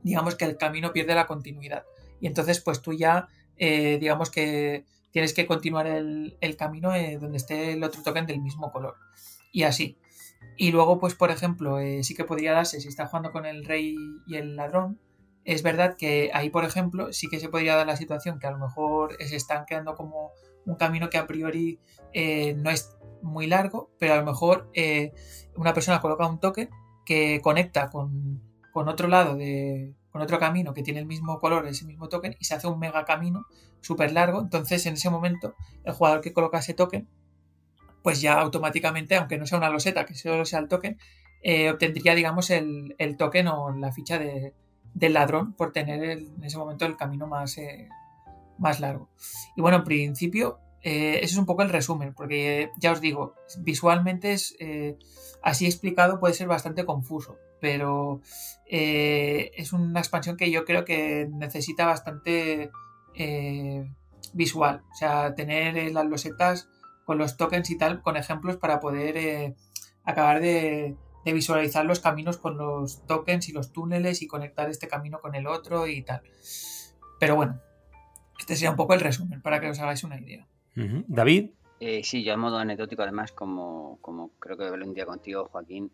digamos que el camino pierde la continuidad y entonces pues tú ya digamos que tienes que continuar el camino donde esté el otro token del mismo color y así. Y luego pues por ejemplo sí que podría darse si estás jugando con el rey y el ladrón. Es verdad que ahí, por ejemplo, sí que se podría dar la situación que a lo mejor se están quedando como un camino que a priori no es muy largo, pero a lo mejor una persona coloca un token que conecta con otro lado con otro camino que tiene el mismo color, ese mismo token, y se hace un mega camino súper largo. Entonces, en ese momento, el jugador que coloca ese token, pues ya automáticamente, aunque no sea una loseta, que solo sea el token, obtendría, digamos, el token o la ficha del ladrón por tener en ese momento el camino más largo. Y bueno, en principio ese es un poco el resumen, porque ya os digo, visualmente así explicado puede ser bastante confuso, pero es una expansión que yo creo que necesita bastante visual, o sea, tener las losetas con los tokens y tal, con ejemplos para poder acabar de visualizar los caminos con los tokens y los túneles y conectar este camino con el otro y tal. Pero bueno, este sería un poco el resumen para que os hagáis una idea. Uh-huh. David. Sí, yo a modo anecdótico, además, como creo que hablé un día contigo, Joaquín,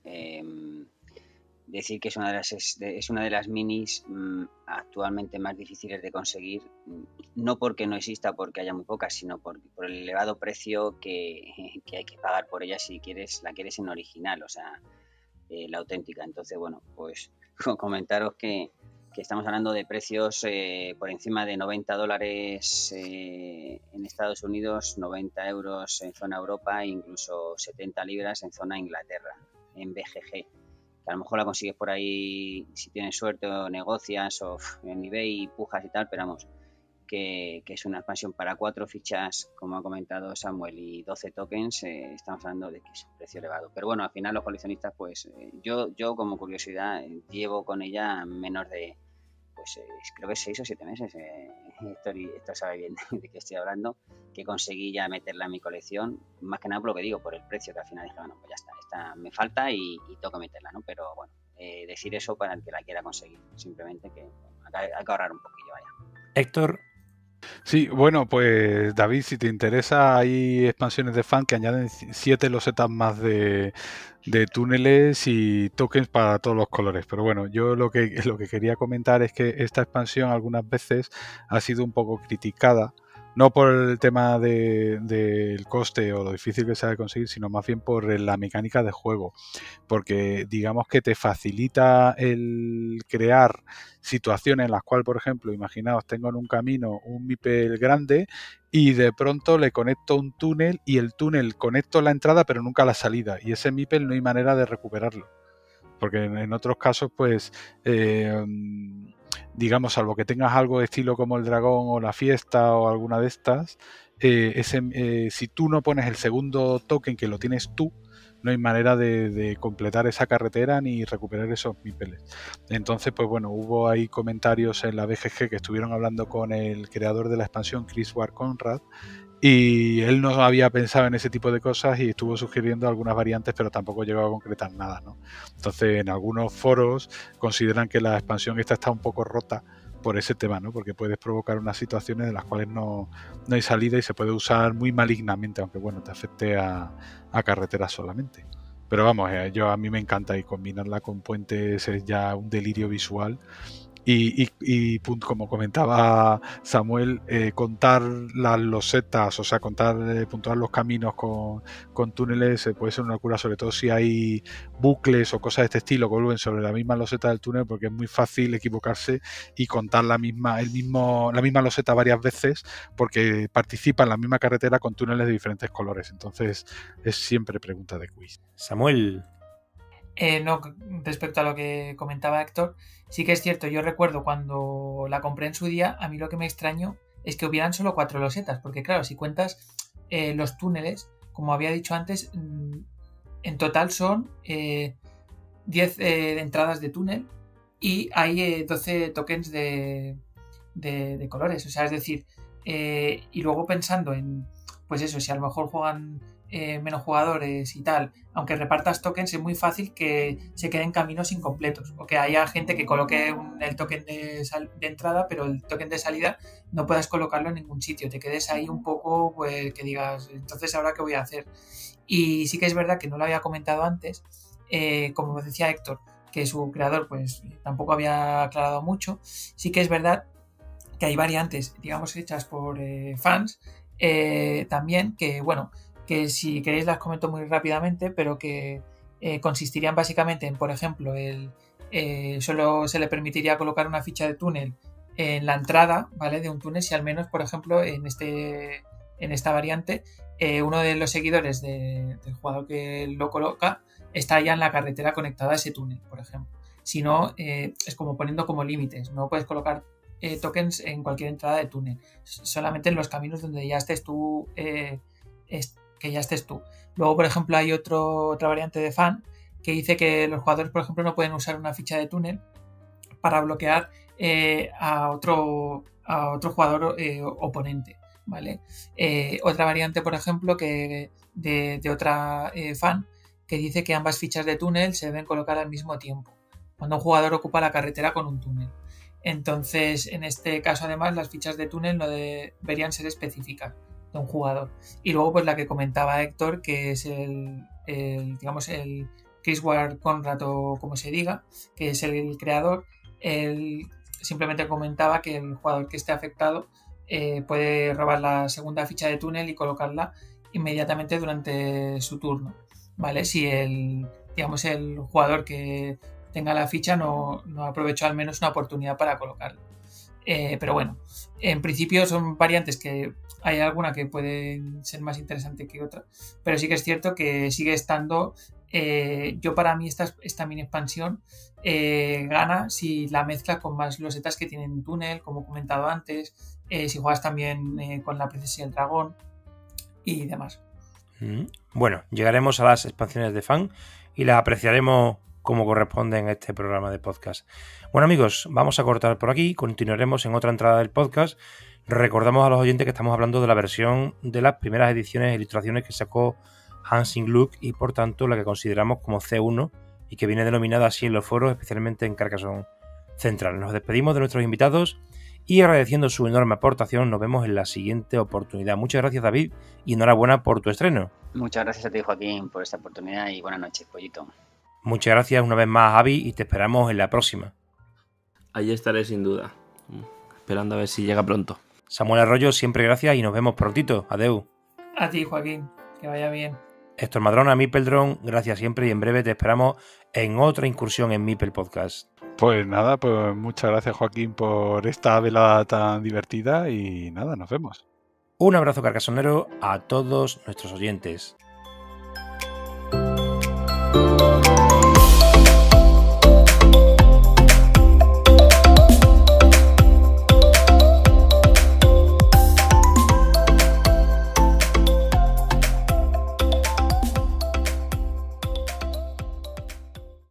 decir que es una de las minis actualmente más difíciles de conseguir, no porque no exista, porque haya muy pocas, sino por el elevado precio que hay que pagar por ella si la quieres en original, o sea, la auténtica. Entonces, bueno, pues comentaros que estamos hablando de precios por encima de $90 en Estados Unidos, 90 euros en zona Europa e incluso 70 libras en zona Inglaterra, en BGG. A lo mejor la consigues por ahí si tienes suerte o negocias o en eBay pujas y tal, pero vamos, que es una expansión para 4 fichas, como ha comentado Samuel, y 12 tokens. Estamos hablando de que es un precio elevado. Pero bueno, al final los coleccionistas, pues yo como curiosidad llevo con ella menos de, pues creo que 6 o 7 meses. Esto sabe bien de qué estoy hablando, que conseguí ya meterla en mi colección, más que nada por lo que digo, por el precio, que al final dije, bueno, pues ya está, esta me falta y tengo que meterla, ¿no? Pero bueno, decir eso para el que la quiera conseguir, simplemente que hay que ahorrar un poquillo, vaya. Héctor. Sí, bueno, pues David, si te interesa, hay expansiones de fan que añaden 7 losetas más de túneles y tokens para todos los colores. Pero bueno, yo lo que quería comentar es que esta expansión algunas veces ha sido un poco criticada, no por el tema del coste o lo difícil que sea de conseguir, sino más bien por la mecánica de juego, porque digamos que te facilita el crear situaciones en las cuales, por ejemplo, imaginaos, tengo en un camino un mipel grande y de pronto le conecto un túnel y el túnel conecto la entrada pero nunca la salida, y ese mipel no hay manera de recuperarlo, porque en otros casos pues digamos, salvo que tengas algo de estilo como el dragón o la fiesta o alguna de estas, si tú no pones el segundo token que lo tienes tú, no hay manera de completar esa carretera ni recuperar esos mipeles. Entonces, pues bueno, hubo ahí comentarios en la BGG que estuvieron hablando con el creador de la expansión, Chris Ward Conrad, y él no había pensado en ese tipo de cosas y estuvo sugiriendo algunas variantes, pero tampoco llegó a concretar nada, ¿no? Entonces, en algunos foros consideran que la expansión esta está un poco rota por ese tema, ¿no? Porque puedes provocar unas situaciones de las cuales no hay salida y se puede usar muy malignamente, aunque bueno, te afecte a carreteras solamente. Pero vamos, a mí me encanta, y combinarla con puentes es ya un delirio visual. Y como comentaba Samuel, contar las losetas, o sea, puntuar los caminos con túneles puede ser una locura, sobre todo si hay bucles o cosas de este estilo que vuelven sobre la misma loseta del túnel, porque es muy fácil equivocarse y contar la misma loseta varias veces, porque participa en la misma carretera con túneles de diferentes colores. Entonces es siempre pregunta de quiz. Samuel. No, respecto a lo que comentaba Héctor, sí que es cierto, yo recuerdo cuando la compré en su día, a mí lo que me extrañó es que hubieran solo 4 losetas, porque claro, si cuentas los túneles, como había dicho antes, en total son 10 entradas de túnel y hay 12 tokens de colores, o sea, es decir, y luego pensando en, pues eso, si a lo mejor juegan menos jugadores y tal, aunque repartas tokens, es muy fácil que se queden caminos incompletos o que haya gente que coloque el token de entrada, pero el token de salida no puedas colocarlo en ningún sitio, te quedes ahí un poco, pues que digas, entonces ahora qué voy a hacer. Y sí que es verdad que no lo había comentado antes, como decía Héctor, que su creador pues tampoco había aclarado mucho. Sí que es verdad que hay variantes, digamos, hechas por fans también, que bueno, que si queréis las comento muy rápidamente, pero que consistirían básicamente en, por ejemplo, solo se le permitiría colocar una ficha de túnel en la entrada, ¿vale?, de un túnel, si al menos, por ejemplo, en esta variante, uno de los seguidores del jugador que lo coloca está ya en la carretera conectada a ese túnel, por ejemplo. Si no, es como poniendo como límites, no puedes colocar tokens en cualquier entrada de túnel, solamente en los caminos donde ya estés tú, que ya estés tú. Luego, por ejemplo, hay otra variante de fan que dice que los jugadores, por ejemplo, no pueden usar una ficha de túnel para bloquear a otro jugador oponente, ¿vale? Otra variante, por ejemplo, que de otra fan, que dice que ambas fichas de túnel se deben colocar al mismo tiempo cuando un jugador ocupa la carretera con un túnel. Entonces, en este caso, además, las fichas de túnel no deberían ser específicas. un jugador. Y luego pues la que comentaba Héctor, que es digamos el Chris Ward Conrad, o como se diga, que es el creador. Él simplemente comentaba que el jugador que esté afectado puede robar la segunda ficha de túnel y colocarla inmediatamente durante su turno, ¿vale? Si el jugador que tenga la ficha no aprovechó al menos una oportunidad para colocarla. Pero bueno, en principio son variantes que hay alguna que pueden ser más interesante que otra, pero sí que es cierto que sigue estando. Yo para mí esta mini expansión gana si la mezcla con más losetas que tienen túnel, como he comentado antes, si juegas también con la princesa y el dragón y demás. Bueno, llegaremos a las expansiones de fan y las apreciaremos como corresponde en este programa de podcast. Bueno, amigos, vamos a cortar por aquí, continuaremos en otra entrada del podcast. Recordamos a los oyentes que estamos hablando de la versión de las primeras ediciones e ilustraciones que sacó Hansing Gluck y por tanto la que consideramos como C1 y que viene denominada así en los foros, especialmente en Carcassonne Central. Nos despedimos de nuestros invitados y agradeciendo su enorme aportación, nos vemos en la siguiente oportunidad. Muchas gracias, David, y enhorabuena por tu estreno. Muchas gracias a ti, Joaquín, por esta oportunidad y buenas noches, Pollito. Muchas gracias una vez más, Javi, y te esperamos en la próxima. Allí estaré sin duda, esperando a ver si llega pronto. Samuel Arroyo, siempre gracias y nos vemos prontito. Adeu. A ti, Joaquín, que vaya bien. Héctor Madrona, Mipeldron, gracias siempre y en breve te esperamos en otra incursión en Mipel Podcast. Pues nada, pues muchas gracias, Joaquín, por esta velada tan divertida y nada, nos vemos. Un abrazo carcasonero a todos nuestros oyentes.